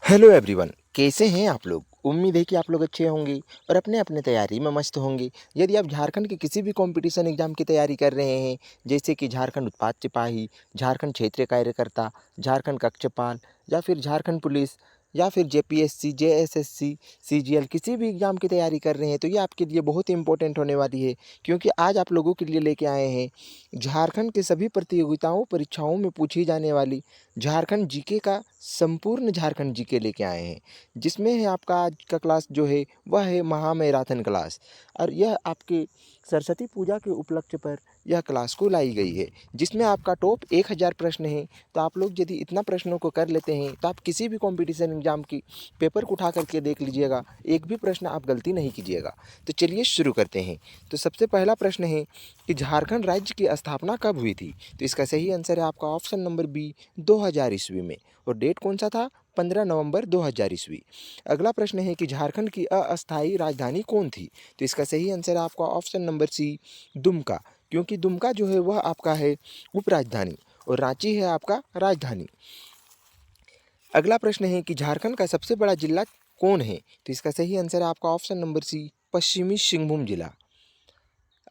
Hello everyone, कैसे हैं आप लोग? उम्मीद है कि आप लोग अच्छे होंगे और अपने अपने तैयारी में मस्त होंगे। यदि आप झारखंड के किसी भी कंपटीशन एग्जाम की तैयारी कर रहे हैं, जैसे कि झारखंड उत्पाद सिपाही, झारखंड क्षेत्रीय कार्यकर्ता, झारखंड कक्षपाल या फिर झारखंड पुलिस या फिर जेपीएससी, जेएसएससी, सीजीएल किसी भी एग्जाम की तैयारी कर रहे हैं, तो ये आपके लिए बहुत ही इंपॉर्टेंट होने वाली है। क्योंकि आज आप लोगों के लिए लेके आए हैं झारखंड के सभी प्रतियोगिताओं परीक्षाओं में पूछी जाने वाली झारखंड जीके का संपूर्ण झारखंड जीके लेके आए हैं, जिसमें है आपका आज का क्लास जो है वह है महामैराथन क्लास। और यह आपके सरस्वती पूजा के उपलक्ष्य पर यह क्लास को लाई गई है, जिसमें आपका टॉप 1000 प्रश्न है। तो आप लोग यदि इतना प्रश्नों को कर लेते हैं तो आप किसी भी कंपटीशन एग्जाम की पेपर को उठा करके देख लीजिएगा, एक भी प्रश्न आप गलती नहीं कीजिएगा। तो चलिए शुरू करते हैं। तो सबसे पहला प्रश्न है कि झारखंड राज्य की स्थापना कब हुई थी? तो इसका सही आंसर है आपका ऑप्शन नंबर बी, 2000 ईस्वी में। और डेट कौन सा था? 15 नवंबर 2000 ईस्वी। अगला प्रश्न है कि झारखंड की अस्थायी राजधानी कौन थी? तो इसका सही आंसर है आपका ऑप्शन नंबर सी, दुमका। क्योंकि दुमका जो है वह आपका है उपराजधानी और रांची है आपका राजधानी। अगला प्रश्न है कि झारखंड का सबसे बड़ा जिला कौन है? तो इसका सही आंसर है आपका ऑप्शन नंबर सी, पश्चिमी सिंहभूम जिला।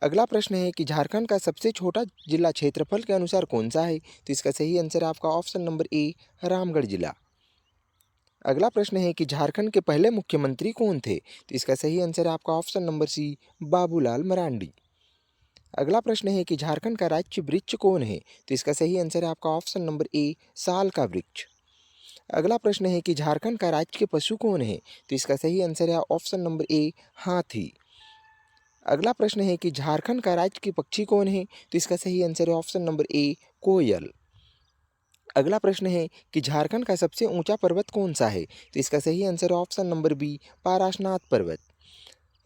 अगला प्रश्न है कि झारखंड का सबसे छोटा जिला क्षेत्रफल के अनुसार कौन सा है? तो इसका सही आंसर है आपका ऑप्शन नंबर ए, रामगढ़ जिला। अगला प्रश्न है कि झारखंड के पहले मुख्यमंत्री कौन थे? तो इसका सही आंसर है आपका option number C, Babulal Marandi. अगला प्रश्न है कि झारखंड का राज्य वृक्ष कौन है? तो इसका सही आंसर है आपका ऑप्शन नंबर ए, साल का वृक्ष। अगला प्रश्न है कि झारखंड का राज्य के पशु कौन है? तो इसका सही आंसर है ऑप्शन नंबर ए, हाथी। अगला प्रश्न है कि झारखंड का राज्य के पक्षी कौन है? तो इसका सही आंसर है ऑप्शन नंबर ए, कोयल। अगला प्रश्न है कि झारखंड का सबसे ऊंचा पर्वत कौन सा है? तो इसका सही आंसर है ऑप्शन नंबर बी, पाराशनाथ पर्वत।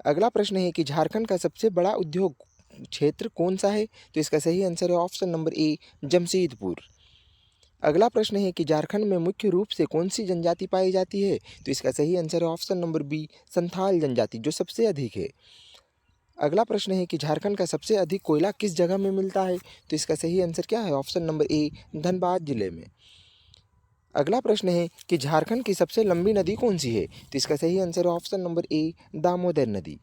अगला प्रश्न है कि झारखंड का सबसे बड़ा उद्योग क्षेत्र कौन सा है? तो इसका सही आंसर है ऑप्शन नंबर ए, जमशेदपुर। अगला प्रश्न है कि झारखंड में मुख्य रूप से कौन सी जनजाति पाई जाती है? तो इसका सही आंसर है ऑप्शन नंबर बी, संथाल जनजाति, जो सबसे अधिक है। अगला प्रश्न है कि झारखंड का सबसे अधिक कोयला किस जगह में मिलता है? तो इसका सही आंसर क्या है? ऑप्शन नंबर ए, धनबाद जिले में। अगला प्रश्न है कि झारखंड की सबसे लंबी नदी कौन सी है? तो इसका सही आंसर है ऑप्शन नंबर ए, दामोदर नदी।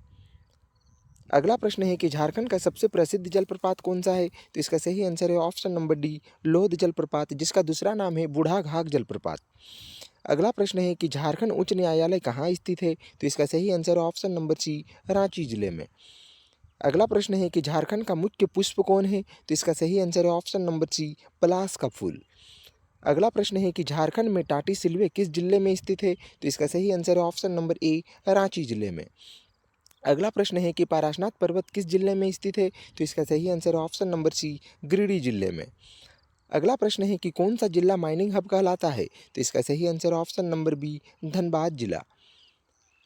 अगला प्रश्न है कि झारखंड का सबसे प्रसिद्ध जलप्रपात कौन सा है? तो इसका सही आंसर है ऑप्शन नंबर डी, लोध जलप्रपात, जिसका दूसरा नाम है बूढ़ाघाघ जलप्रपात। अगला प्रश्न है कि झारखंड उच्च न्यायालय कहाँ स्थित है? तो इसका सही आंसर है ऑप्शन नंबर सी, रांची जिले में। अगला प्रश्न है कि झारखंड का मुख्य पुष्प कौन है? तो इसका सही आंसर है ऑप्शन नंबर सी, पलास का फूल। अगला प्रश्न है कि झारखंड में टाटी सिल्वे किस जिले में स्थित है? तो इसका सही आंसर है ऑप्शन नंबर ए, रांची जिले में। अगला प्रश्न है कि पाराशनाथ पर्वत किस जिले में स्थित है? तो इसका सही आंसर है ऑप्शन नंबर सी, गिरिडीह जिले में। अगला प्रश्न है कि कौन सा जिला माइनिंग हब कहलाता है? तो इसका सही आंसर है ऑप्शन नंबर बी, धनबाद जिला।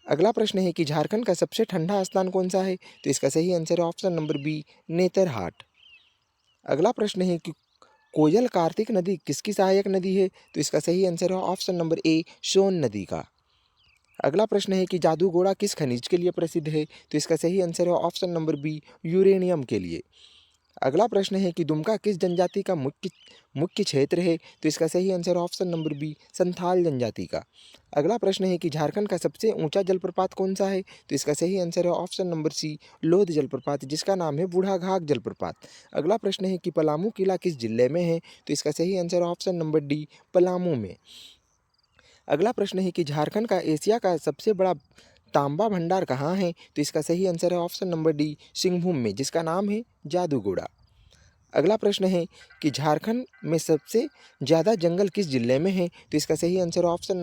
अगला प्रश्न है कि झारखंड का सबसे ठंडा स्थान कौन सा है? तो इसका सही आंसर है ऑप्शन नंबर बी, नेतरहाट। अगला प्रश्न है कि कोयल कार्तिक नदी किसकी सहायक नदी है? तो इसका सही आंसर है ऑप्शन नंबर ए, सोन नदी का। अगला प्रश्न है कि जादूगोड़ा किस खनिज के लिए प्रसिद्ध है? तो इसका सही आंसर है ऑप्शन नंबर बी, यूरेनियम के लिए। अगला प्रश्न है कि दुमका किस जनजाति का मुख्य मुख्य क्षेत्र है? तो इसका सही answer option number B, Santhal जनजाति का। अगला प्रश्न है कि झारखंड का सबसे ऊंचा जलप्रपात कौन सा है? तो इसका सही आंसर है ऑप्शन नंबर सी, लोध जलप्रपात, जिसका नाम है बूढ़ाघाघ जलप्रपात। अगला प्रश्न है कि पलामू किला किस जिले में है? तो इसका सही आंसर है ऑप्शन नंबर डी, पलामू में। अगला प्रश्न है कि झारखंड का एशिया का सबसे बड़ा तांबा भंडार कहाँ है? तो इसका सही आंसर है ऑप्शन नंबर डी, सिंहभूम में, जिसका नाम है जादूगोड़ा। अगला प्रश्न है कि झारखंड में सबसे ज़्यादा जंगल किस जिले में है? तो इसका सही आंसर ऑप्शन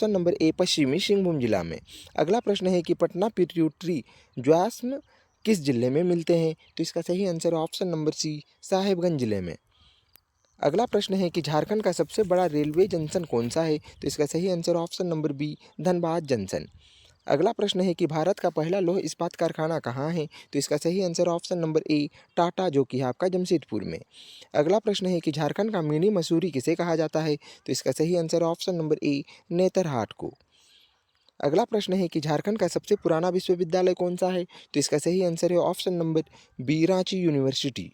नंबर ए, पश्चिमी सिंहभूम जिला में। अगला प्रश्न है कि पटना पिट्यूटरी ज्वास्म किस जिले में मिलते हैं? तो इसका सही answer option number C, Sahebganj जिले में। अगला प्रश्न है कि झारखंड का सबसे बड़ा रेलवे जंक्शन कौन सा है? तो इसका सही answer option number B, Dhanbad junction. अगला प्रश्न है कि भारत का पहला लौह इस्पात कारखाना कहाँ है? तो इसका सही आंसर ऑप्शन नंबर ए, टाटा, जो कि है आपका जमशेदपुर में। अगला प्रश्न है कि झारखंड का मिनी मसूरी किसे कहा जाता है? तो इसका सही आंसर ऑप्शन नंबर ए, नेतरहाट को। अगला प्रश्न है कि झारखंड का सबसे पुराना विश्वविद्यालय कौन सा है? तो इसका सही आंसर है option number B, Ranchi university.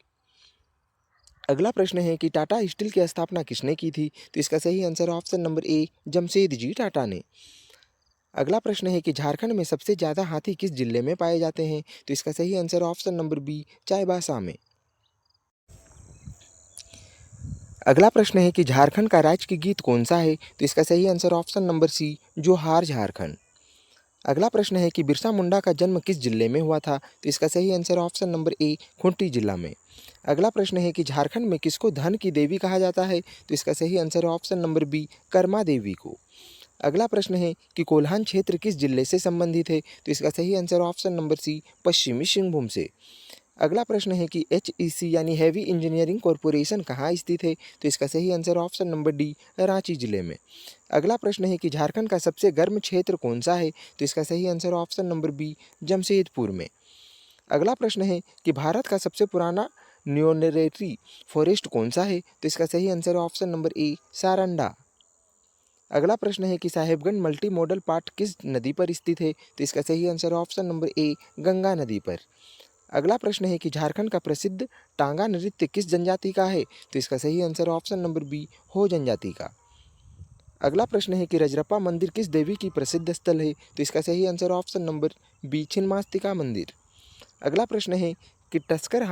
अगला प्रश्न है कि टाटा स्टील की स्थापना किसने की थी? तो इसका सही answer option number A Jamshedji Tata ने। अगला प्रश्न है कि झारखंड में सबसे ज़्यादा हाथी किस जिले में पाए जाते हैं? तो इसका सही answer option number B Chaibasa में। अगला प्रश्न है कि झारखंड का राजकीय गीत कौन सा है? तो इसका सही आंसर ऑप्शन नंबर सी जोहार झारखंड। अगला प्रश्न है कि बिरसा मुंडा का जन्म किस जिले में हुआ था? तो इसका सही आंसर ऑप्शन नंबर ए खूंटी जिला में। अगला प्रश्न है कि झारखंड में किसको धन की देवी कहा जाता है? तो इसका सही answer option number B Karma Devi को। अगला प्रश्न है कि कोल्हान क्षेत्र किस जिले से संबंधित है? तो इसका सही आंसर ऑप्शन नंबर सी पश्चिमी सिंहभूम से। अगला प्रश्न है कि HEC यानी हैवी इंजीनियरिंग कॉरपोरेशन कहाँ स्थित है? तो इसका सही answer option number D Ranchi जिले में। अगला प्रश्न है कि झारखंड का सबसे गर्म क्षेत्र कौन सा है? तो इसका सही answer option number B Jamshedpur में। अगला प्रश्न है कि भारत का सबसे पुराना न्योनेरेटरी फॉरेस्ट कौन सा है? तो इसका सही आंसर ऑप्शन नंबर ए सारंडा। अगला प्रश्न है कि साहेबगंज मल्टी मॉडल पार्क किस नदी पर स्थित है? तो इसका सही आंसर ऑप्शन नंबर ए गंगा नदी पर। अगला प्रश्न है कि झारखंड का प्रसिद्ध टांगा नृत्य किस जनजाति का है? तो इसका सही आंसर ऑप्शन नंबर बी हो जनजाति का। अगला प्रश्न है कि रजरप्पा मंदिर किस देवी की प्रसिद्ध स्थल है? तो इसका सही answer option number B Chhinnamastika मंदिर। अगला प्रश्न है कि तस्कर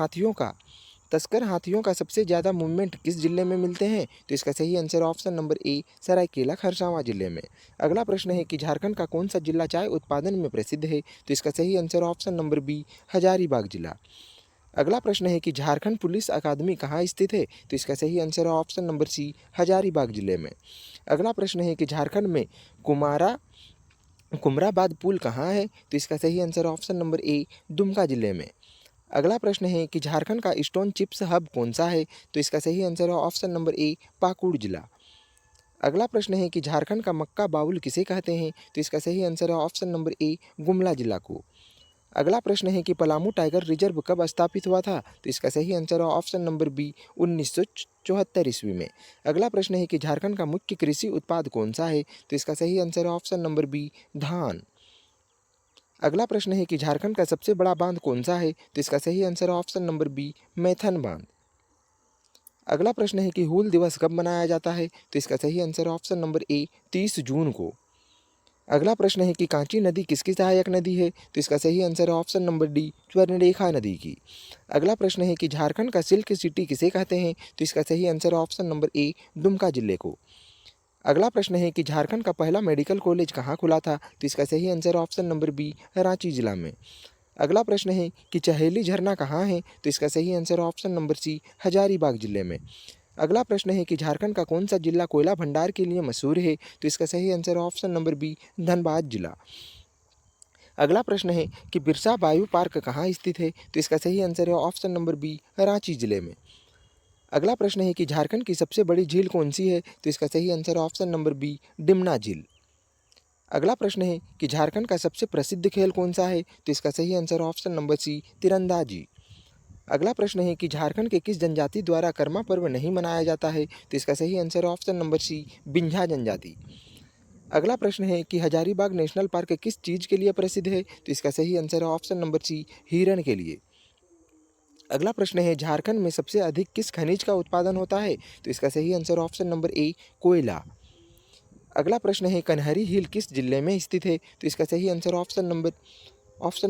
हाथियों का सबसे ज़्यादा मूवमेंट किस जिले में मिलते हैं? तो इसका सही answer option number A Seraikela Kharsawan जिले में। अगला प्रश्न है कि झारखंड का कौन सा जिला चाय उत्पादन में प्रसिद्ध है? तो इसका सही answer option number B Hazaribagh जिला। अगला प्रश्न है कि झारखंड पुलिस अकादमी कहाँ स्थित है? तो इसका सही आंसर है ऑप्शन नंबर सी हजारीबाग जिले में। अगला प्रश्न है कि झारखंड में कुमारा कुमराबाद पुल कहाँ है? तो इसका सही आंसर ऑप्शन नंबर ए दुमका जिले में। अगला प्रश्न है कि झारखंड का स्टोन चिप्स हब कौन सा है? तो इसका सही आंसर है ऑप्शन नंबर ए पाकुड़ जिला। अगला प्रश्न है कि झारखंड का मक्का बाउल किसे कहते हैं? तो इसका सही आंसर है ऑप्शन नंबर ए गुमला जिला को। अगला प्रश्न है कि पलामू टाइगर रिजर्व कब स्थापित हुआ था? तो इसका सही आंसर है ऑप्शन नंबर बी 1974 ईस्वी में। अगला प्रश्न है कि झारखंड का मुख्य कृषि उत्पाद कौन सा है? तो इसका सही आंसर है ऑप्शन नंबर बी धान। अगला प्रश्न है कि झारखंड का सबसे बड़ा बांध कौन सा है? तो इसका सही आंसर है ऑप्शन नंबर बी मैथन बांध। अगला प्रश्न है कि हूल दिवस कब मनाया जाता है? तो इसका सही आंसर है ऑप्शन नंबर ए 30 जून को। अगला प्रश्न है कि कांची नदी किसकी सहायक नदी है? तो इसका सही आंसर है ऑप्शन नंबर डी स्वर्णरेखा नदी की। अगला प्रश्न है कि झारखंड का सिल्क सिटी किसे कहते हैं? तो इसका सही आंसर है ऑप्शन नंबर ए दुमका जिले को। अगला प्रश्न है कि झारखंड का पहला मेडिकल कॉलेज कहाँ खुला था? तो इसका सही आंसर है ऑप्शन नंबर बी रांची जिला में। अगला प्रश्न है कि चहेली झरना कहाँ है? तो इसका सही आंसर है ऑप्शन नंबर सी हजारीबाग जिले में। अगला प्रश्न है कि झारखंड का कौन सा जिला कोयला भंडार के लिए मशहूर है? तो इसका सही आंसर है ऑप्शन नंबर बी धनबाद जिला। अगला प्रश्न है कि बिरसा बायु पार्क कहाँ स्थित है? तो इसका सही आंसर है ऑप्शन नंबर बी रांची जिले में। अगला प्रश्न है कि झारखंड की सबसे बड़ी झील कौन सी है? तो इसका सही आंसर है ऑप्शन नंबर बी डिमना झील। अगला प्रश्न है कि झारखंड का सबसे प्रसिद्ध खेल कौन सा है? तो इसका सही आंसर है ऑप्शन नंबर सी तीरंदाजी। अगला प्रश्न है कि झारखंड के किस जनजाति द्वारा कर्मा पर्व नहीं मनाया जाता है? तो इसका सही आंसर है ऑप्शन नंबर सी बिंझा जनजाति। अगला प्रश्न है कि हजारीबाग नेशनल पार्क किस चीज़ के लिए प्रसिद्ध है? तो इसका सही आंसर है ऑप्शन नंबर सी हिरण के लिए। अगला प्रश्न है झारखंड में सबसे अधिक किस खनिज का उत्पादन होता है? तो इसका सही आंसर ऑप्शन नंबर ए कोयला। अगला प्रश्न है कन्हरी हिल किस जिले में स्थित है? तो इसका सही answer option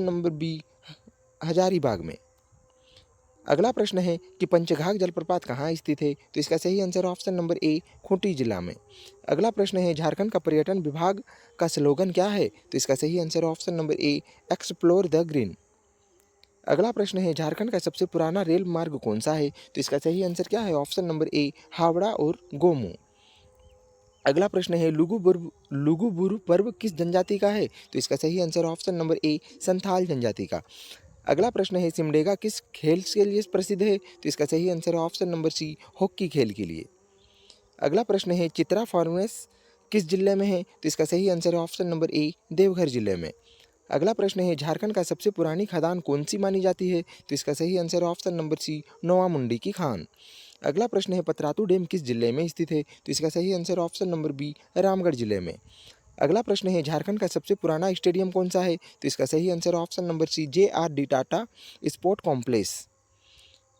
number B Hazaribagh में। अगला प्रश्न है कि पंचघाघ जलप्रपात कहाँ स्थित है? तो इसका सही आंसर ऑप्शन नंबर ए खूंटी जिला में। अगला प्रश्न है झारखंड का पर्यटन विभाग का स्लोगन क्या है? तो इसका सही answer option number A explore the green. अगला प्रश्न है झारखंड का सबसे पुराना रेल मार्ग कौन सा है? तो इसका सही आंसर क्या है? ऑप्शन नंबर ए हावड़ा और गोमू। अगला प्रश्न है लुगुबुरु पर्व किस जनजाति का है? तो इसका सही आंसर ऑप्शन नंबर ए संथाल जनजाति का। अगला प्रश्न है सिमडेगा किस खेल के लिए प्रसिद्ध है? तो इसका सही आंसर है ऑप्शन नंबर सी हॉकी खेल के लिए। अगला प्रश्न है चित्रा फॉर्मेस किस जिले में है? तो इसका सही आंसर है ऑप्शन नंबर ए देवघर जिले में। अगला प्रश्न है झारखंड का सबसे पुरानी खदान कौन सी मानी जाती है? तो इसका सही आंसर है ऑप्शन नंबर सी नोवा मुंडी की खान। अगला प्रश्न है पतरातू डैम किस जिले में स्थित है? तो इसका सही answer option number B Ramgarh जिले में। अगला प्रश्न है झारखंड का सबसे पुराना स्टेडियम कौन सा है? तो इसका सही answer option number C JRD Tata sport complex.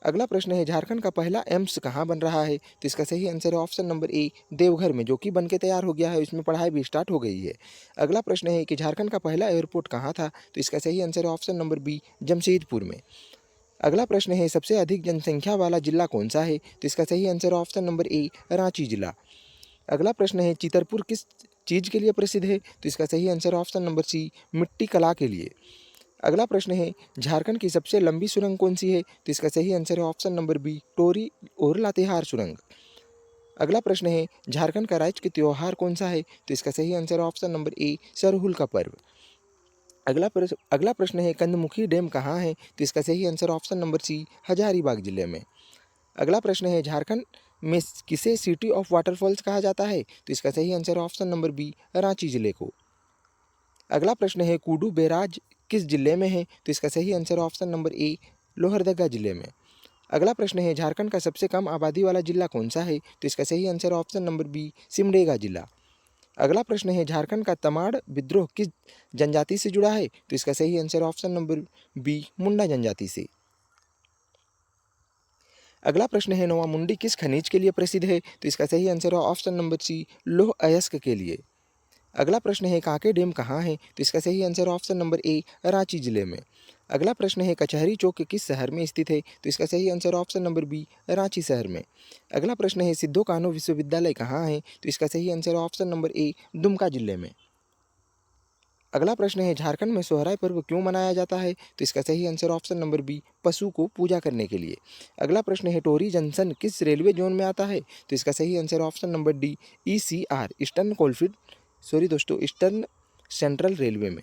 अगला प्रश्न है झारखंड का पहला एम्स कहाँ बन रहा है? तो इसका सही आंसर है ऑप्शन नंबर ए देवघर में, जो कि बन के तैयार हो गया है, इसमें पढ़ाई भी स्टार्ट हो गई है। अगला प्रश्न है कि झारखंड का पहला एयरपोर्ट कहाँ था? तो इसका सही आंसर है ऑप्शन नंबर बी जमशेदपुर में। अगला प्रश्न है सबसे अधिक जनसंख्या वाला जिला कौन सा है? तो इसका सही आंसर है ऑप्शन नंबर ए रांची जिला। अगला प्रश्न है चितरपुर किस चीज़ के लिए प्रसिद्ध है? तो इसका सही आंसर ऑप्शन नंबर सी मिट्टी कला के लिए। अगला प्रश्न है झारखंड की सबसे लंबी सुरंग कौन सी है? तो इसका सही आंसर है ऑप्शन नंबर बी टोरी और लातेहार सुरंग। अगला प्रश्न है झारखंड का राज्य के त्योहार कौन सा है? तो इसका सही आंसर है ऑप्शन नंबर ए सरहुल का पर्व। अगला प्रश्न है कंदमुखी डैम कहाँ है? तो इसका सही answer option number C Hazaribagh जिले में। अगला प्रश्न है झारखंड में किसे सिटी ऑफ वाटरफॉल्स कहा जाता है? तो इसका सही answer option number B Ranchi जिले को। अगला प्रश्न है कुडू बैराज किस जिले में है? तो इसका सही आंसर ऑप्शन नंबर ए लोहरदगा जिले में। अगला प्रश्न है झारखंड का सबसे कम आबादी वाला जिला कौन सा है? तो इसका सही answer option number B Simdega जिला। अगला प्रश्न है झारखंड का तमाड़ विद्रोह किस जनजाति से जुड़ा है? तो इसका सही आंसर ऑप्शन नंबर बी मुंडा जनजाति से। अगला प्रश्न है नोवामुंडी किस खनिज के लिए प्रसिद्ध है? तो इसका सही आंसर है ऑप्शन नंबर सी लौह अयस्क के लिए। अगला प्रश्न है कांके डैम कहाँ है? तो इसका सही answer option number A Ranchi जिले में। अगला प्रश्न है कचहरी चौक किस शहर में स्थित है? तो इसका सही answer option number B Ranchi शहर में। अगला प्रश्न है सिद्धो कान्हू विश्वविद्यालय कहाँ है? तो इसका सही आंसर ऑप्शन नंबर ए दुमका जिले में। अगला प्रश्न है झारखंड में सोहराय पर्व क्यों मनाया जाता है? तो इसका सही आंसर ऑप्शन नंबर बी पशु को पूजा करने के लिए। अगला प्रश्न है टोरी जंक्शन किस रेलवे जोन में आता है? तो इसका सही answer option number D ECR eastern central railway में।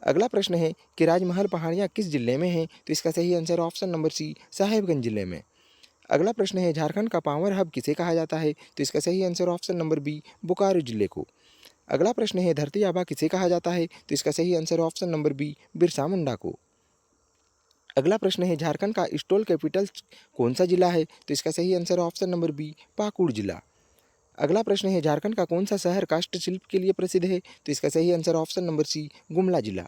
अगला प्रश्न है कि राजमहल पहाड़ियाँ किस जिले में हैं? तो इसका सही answer option number C Sahebganj जिले में। अगला प्रश्न है झारखंड का पावर हब किसे कहा जाता है? तो इसका सही answer option number B Bokaro जिले को। अगला प्रश्न है धरती आबा किसे कहा जाता है? तो इसका सही answer option number B Birsa Munda को। अगला प्रश्न है झारखंड का स्टोल कैपिटल कौन सा जिला है? तो इसका सही answer option number B Pakur जिला। अगला प्रश्न है झारखंड का कौन सा शहर काष्ठशिल्प के लिए प्रसिद्ध है? तो इसका सही answer option number C Gumla जिला।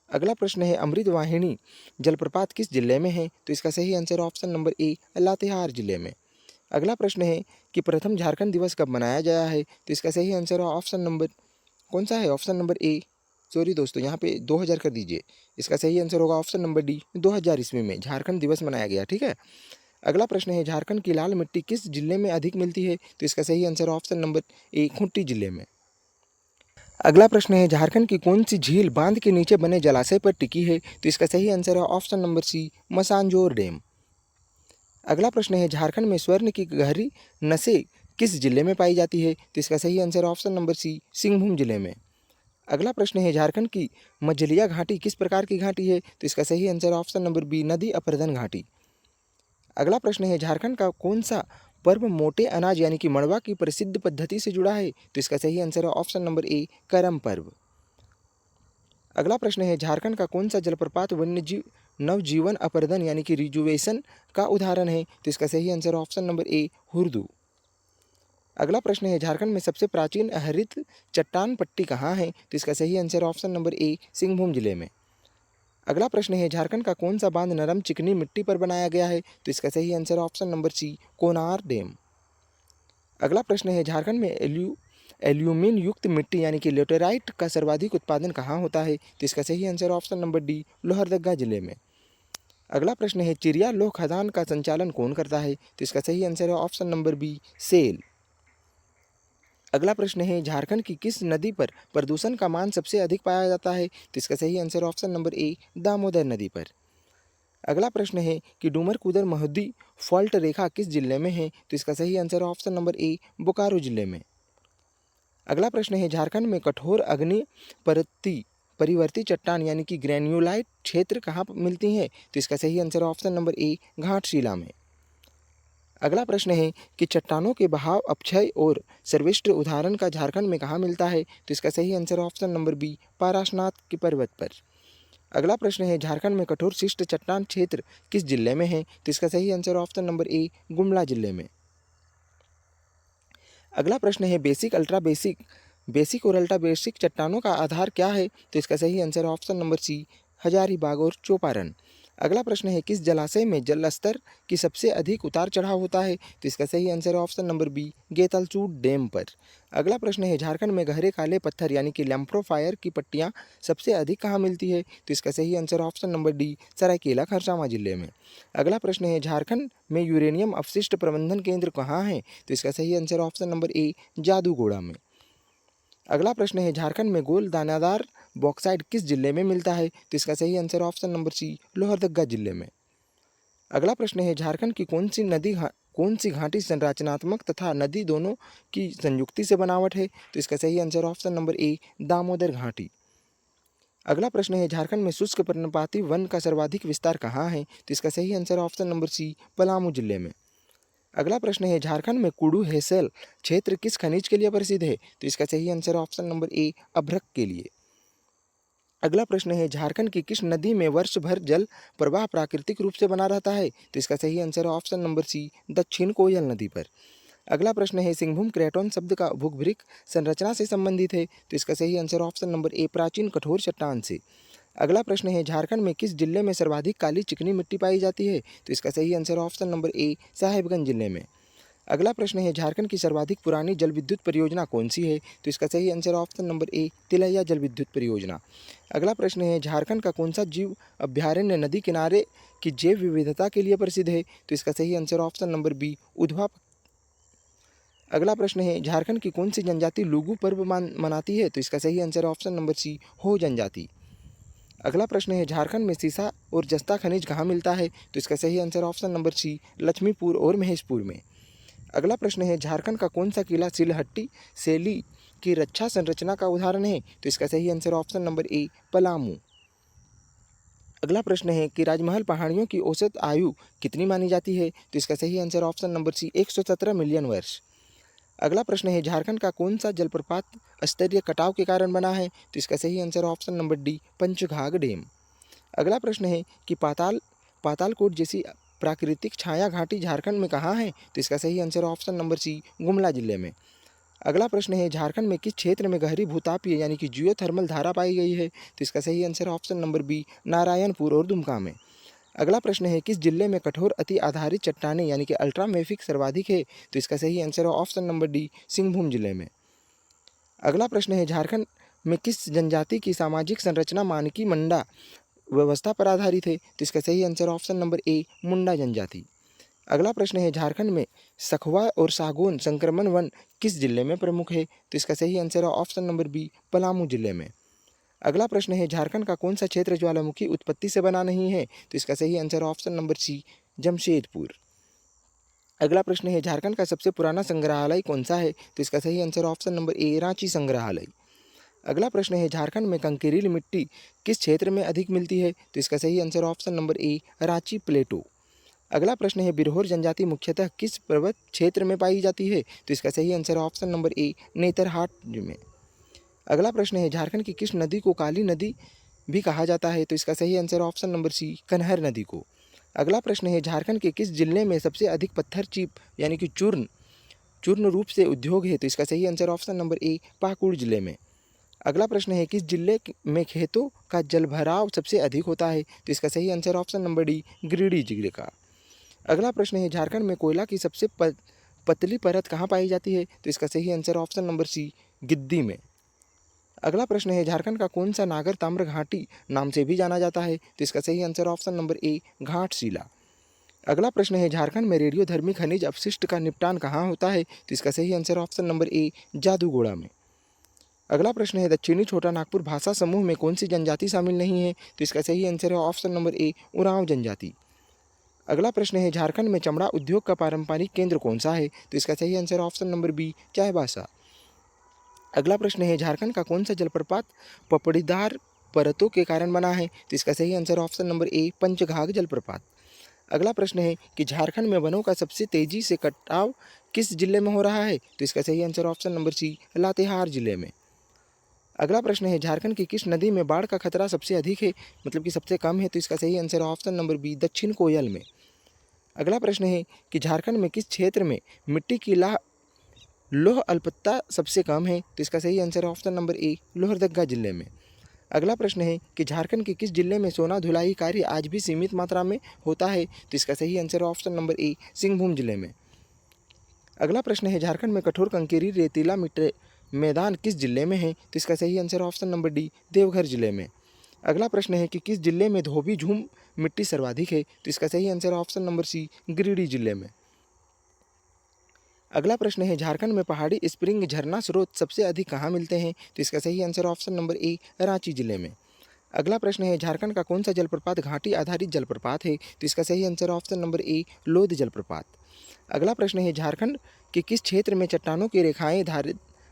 अगला प्रश्न है अमृत वाहिनी जलप्रपात किस जिले में है? तो इसका सही आंसर ऑप्शन नंबर ए लातेहार जिले में। अगला प्रश्न है कि प्रथम झारखंड दिवस कब मनाया गया है? तो इसका सही आंसर ऑप्शन नंबर कौन सा है? ऑप्शन नंबर ए सॉरी दोस्तों, यहाँ पे 2000 कर दीजिए। इसका सही आंसर होगा ऑप्शन नंबर डी 2000 ईस्वी में झारखंड दिवस मनाया गया। ठीक है। अगला प्रश्न है झारखंड की लाल मिट्टी किस जिले में अधिक मिलती है? तो इसका सही आंसर ऑप्शन नंबर ए खूंटी जिले में। अगला प्रश्न है झारखंड की कौन सी झील बांध के नीचे बने जलाशय पर टिकी है? तो इसका सही आंसर है ऑप्शन नंबर सी मसांजोर डैम। अगला प्रश्न है झारखंड में स्वर्ण की गहरी नसें किस जिले में पाई जाती है? तो इसका सही answer option number C Singhbhum जिले में। अगला प्रश्न है झारखंड की मझलिया घाटी किस प्रकार की घाटी है? तो इसका सही आंसर ऑप्शन नंबर बी नदी अपर्दन घाटी। अगला प्रश्न है झारखंड का कौन सा पर्व मोटे अनाज यानी कि मड़वा की प्रसिद्ध पद्धति से जुड़ा है? तो इसका सही आंसर है ऑप्शन नंबर ए करम पर्व। अगला प्रश्न है झारखंड का कौन सा जलप्रपात वन्यजीव नवजीवन अपर्दन यानी कि रिजुवेशन का उदाहरण है? तो इसका सही आंसर ऑप्शन नंबर ए हुरदू। अगला प्रश्न है झारखंड में सबसे प्राचीन हरित चट्टान पट्टी कहाँ है? तो इसका सही आंसर ऑप्शन नंबर ए सिंहभूम जिले में। अगला प्रश्न है झारखंड का कौन सा बांध नरम चिकनी मिट्टी पर बनाया गया है? तो इसका सही answer option number C Konar dam. अगला प्रश्न है झारखंड में एल्यूमिन युक्त मिट्टी यानी कि लेटेराइट का सर्वाधिक उत्पादन कहाँ होता है? तो इसका सही answer option number D Lohardaga जिले में। अगला प्रश्न है चिड़िया लोह खदान का संचालन कौन करता है? तो इसका सही आंसर है ऑप्शन नंबर बी सेल। अगला प्रश्न है झारखंड की किस नदी पर प्रदूषण का मान सबसे अधिक पाया जाता है? तो इसका सही आंसर ऑप्शन नंबर ए दामोदर नदी पर। अगला प्रश्न है कि डूमर कुदर महुदी फॉल्ट रेखा किस जिले में है? तो इसका सही आंसर ऑप्शन नंबर ए बोकारो जिले में। अगला प्रश्न है झारखंड में कठोर अग्नि परिवर्ती चट्टान यानी कि ग्रेन्यूलाइट क्षेत्र कहाँ मिलती हैं? तो इसका सही आंसर ऑप्शन नंबर ए घाटशिला में। अगला प्रश्न है कि चट्टानों के बहाव अपक्षय और सर्वश्रेष्ठ उदाहरण का झारखंड में कहाँ मिलता है? तो इसका सही आंसर ऑप्शन नंबर बी पाराशनाथ के पर्वत पर। अगला प्रश्न है झारखंड में कठोर शिष्ट चट्टान क्षेत्र किस जिले में है? तो इसका सही answer option number A Gumla जिले में। अगला प्रश्न है बेसिक अल्ट्रा बेसिक बेसिक और अल्ट्रा बेसिक चट्टानों का आधार क्या है? तो इसका सही answer option number C Hazaribagh और चौपारण। अगला प्रश्न है किस जलाशय में जल स्तर की सबसे अधिक उतार चढ़ाव होता है? तो इसका सही आंसर है ऑप्शन नंबर बी, गेतलचूट डैम पर। अगला प्रश्न है झारखंड में गहरे काले पत्थर यानी कि लैम्प्रोफायर की पट्टियाँ सबसे अधिक कहाँ मिलती है? तो इसका सही answer option number D, Saraikela Kharsawan जिले में। अगला प्रश्न है झारखंड में यूरेनियम अपशिष्ट प्रबंधन केंद्र कहाँ है? तो इसका सही आंसर ऑप्शन नंबर ए, जादूगोड़ा में। अगला प्रश्न है झारखंड में गोल दानादार बॉक्साइट किस जिले में मिलता है? तो इसका सही answer option number C, Lohardaga जिले में। अगला प्रश्न है झारखंड की कौन सी घाटी संरचनात्मक तथा नदी दोनों की संयुक्ति से बनावट है? तो इसका सही आंसर ऑप्शन नंबर ए, दामोदर घाटी। अगला प्रश्न है झारखंड में शुष्क पर्णपाती वन का सर्वाधिक विस्तार कहाँ है? तो इसका सही answer option number C, Palamu जिले में। अगला प्रश्न है झारखंड में कुडू हेसल क्षेत्र किस खनिज के लिए प्रसिद्ध है? तो इसका सही आंसर ऑप्शन नंबर ए, अभ्रक के लिए। अगला प्रश्न है झारखंड की किस नदी में वर्ष भर जल प्रवाह प्राकृतिक रूप से बना रहता है? तो इसका सही आंसर है ऑप्शन नंबर सी, दक्षिण कोयल नदी पर। अगला प्रश्न है सिंहभूम क्रेटोन शब्द का भूगर्भिक संरचना से संबंधित है? तो इसका सही आंसर ऑप्शन नंबर ए, प्राचीन कठोर चट्टान से। अगला प्रश्न है झारखंड में किस जिले में सर्वाधिक काली चिकनी मिट्टी पाई जाती है? तो इसका सही आंसर ऑप्शन नंबर ए, साहेबगंज जिले में। अगला प्रश्न है झारखंड की सर्वाधिक पुरानी जल विद्युत परियोजना कौन सी है? तो इसका सही answer option number A, Tilaiya जल विद्युत परियोजना। अगला प्रश्न है झारखंड का कौन सा जीव अभ्यारण्य नदी किनारे की जैव विविधता के लिए प्रसिद्ध है? तो इसका सही answer option number B, Udhwa. अगला प्रश्न है झारखंड की कौन सी जनजाति लुगू पर्व मनाती है? तो इसका सही आंसर ऑप्शन नंबर सी, हो जनजाति। अगला प्रश्न है झारखंड में सीसा और जस्ता खनिज कहाँ मिलता है? तो इसका सही answer option number C, Laxmipur और महेशपुर में। अगला प्रश्न है झारखंड का कौन सा किला सिलहट्टी शैली की रक्षा संरचना का उदाहरण है? तो इसका सही आंसर ऑप्शन नंबर ए, पलामू। अगला प्रश्न है कि राजमहल पहाड़ियों की औसत आयु कितनी मानी जाती है? तो इसका सही answer option number C, 117 million वर्ष। अगला प्रश्न है झारखंड का कौन सा जलप्रपात स्तरीय कटाव के कारण बना है? तो इसका सही answer option number D, Panchghagh dam. अगला प्रश्न है कि पातालकोट जैसी प्राकृतिक छाया घाटी झारखंड में कहाँ है? तो इसका सही answer option number C, Gumla जिले में। अगला प्रश्न है झारखंड में किस क्षेत्र में गहरी भूतापीय यानी कि जियोथर्मल धारा पाई गई है? तो इसका सही answer option number B, Narayanpur और दुमका में। अगला प्रश्न है किस जिले में कठोर अति आधारित चट्टानें यानी कि अल्ट्रामेफिक सर्वाधिक है? तो इसका सही आंसर है ऑप्शन नंबर डी, सिंहभूम जिले में। अगला प्रश्न है झारखंड में किस जनजाति की सामाजिक संरचना मानकी मंडा व्यवस्था पर आधारित है? तो इसका सही आंसर ऑप्शन नंबर ए, मुंडा जनजाति। अगला प्रश्न है झारखंड में सखुआ और सागौन संक्रमण वन किस जिले में प्रमुख है? तो इसका सही आंसर है ऑप्शन नंबर बी, पलामू जिले में। अगला प्रश्न है झारखंड का कौन सा क्षेत्र ज्वालामुखी उत्पत्ति से बना नहीं है? तो इसका सही answer option number C, Jamshedpur. अगला प्रश्न है झारखंड का सबसे पुराना संग्रहालय कौन सा है? तो इसका सही answer option number A, Ranchi संग्रहालय। अगला प्रश्न है झारखंड में कंकरील मिट्टी किस क्षेत्र में अधिक मिलती है? तो इसका सही answer option number A, Ranchi plateau. अगला प्रश्न है बिरहोर जनजाति मुख्यतः किस पर्वत क्षेत्र में पाई जाती है? तो इसका सही आंसर ऑप्शन नंबर ए, नेतरहाट में। अगला प्रश्न है झारखंड की किस नदी को काली नदी भी कहा जाता है? तो इसका सही आंसर ऑप्शन नंबर सी, कन्हर नदी को। अगला प्रश्न है झारखंड के किस जिले में सबसे अधिक पत्थर चीप यानी कि चूर्ण चूर्ण रूप से उद्योग है? तो इसका सही आंसर ऑप्शन नंबर ए, पाकुड़ जिले में। अगला प्रश्न है किस जिले में खेतों का जलभराव सबसे अधिक होता है? तो इसका सही answer option number D, Giridih जिले का। अगला प्रश्न है झारखंड में कोयला की सबसे पतली परत कहाँ पाई जाती है? तो इसका सही answer option number C, Giddi में। अगला प्रश्न है झारखंड का कौन सा नागर ताम्र घाटी नाम से भी जाना जाता है? तो इसका सही आंसर ऑप्शन नंबर ए, घाटशिला। अगला प्रश्न है झारखंड में रेडियोधर्मी खनिज अपशिष्ट का निपटान कहाँ होता है? तो इसका सही आंसर ऑप्शन नंबर ए, जादूगोड़ा में। अगला प्रश्न है दक्षिणी छोटा नागपुर भाषा समूह में कौन सी जनजाति शामिल नहीं है? तो इसका सही आंसर है ऑप्शन नंबर ए, उरांव जनजाति। अगला प्रश्न है झारखंड में चमड़ा उद्योग का पारंपरिक केंद्र कौन सा है? तो इसका सही answer option number B, Chaibasa. अगला प्रश्न है झारखंड का कौन सा जलप्रपात पपड़ीदार परतों के कारण बना है? तो इसका सही आंसर ऑप्शन नंबर ए, पंचघाघ जलप्रपात। अगला प्रश्न है कि झारखंड में वनों का सबसे तेजी से कटाव किस जिले में हो रहा है? तो इसका सही answer option number C, Latehar जिले में। अगला प्रश्न है झारखंड की किस नदी में बाढ़ का खतरा सबसे अधिक है, मतलब कि सबसे कम है? तो इसका सही आंसर ऑप्शन नंबर बी, दक्षिण कोयल में। अगला प्रश्न है कि झारखंड में किस क्षेत्र में मिट्टी की लौह अल्पत्ता सबसे कम है? तो इसका सही आंसर ऑप्शन नंबर ए, लोहरदगा जिले में। अगला प्रश्न है कि झारखंड के किस जिले में सोना धुलाई कार्य आज भी सीमित मात्रा में होता है? तो इसका सही आंसर है ऑप्शन नंबर ए, सिंहभूम जिले में। अगला प्रश्न है झारखंड में कठोर कंकरी रेतीला मैदान किस जिले में है? तो इसका सही answer option number D, Deoghar जिले में। अगला प्रश्न है कि किस जिले में धोबी झूम मिट्टी सर्वाधिक है? तो इसका सही answer option number C, Giridih जिले में। अगला प्रश्न है झारखंड में पहाड़ी स्प्रिंग झरना स्रोत सबसे अधिक कहाँ मिलते हैं? तो इसका सही answer option number A, Ranchi जिले में। अगला प्रश्न है झारखंड का कौन सा जलप्रपात घाटी आधारित जलप्रपात है? तो इसका सही आंसर ऑप्शन नंबर ए, लोध जलप्रपात। अगला प्रश्न है झारखंड के किस क्षेत्र में चट्टानों की रेखाएं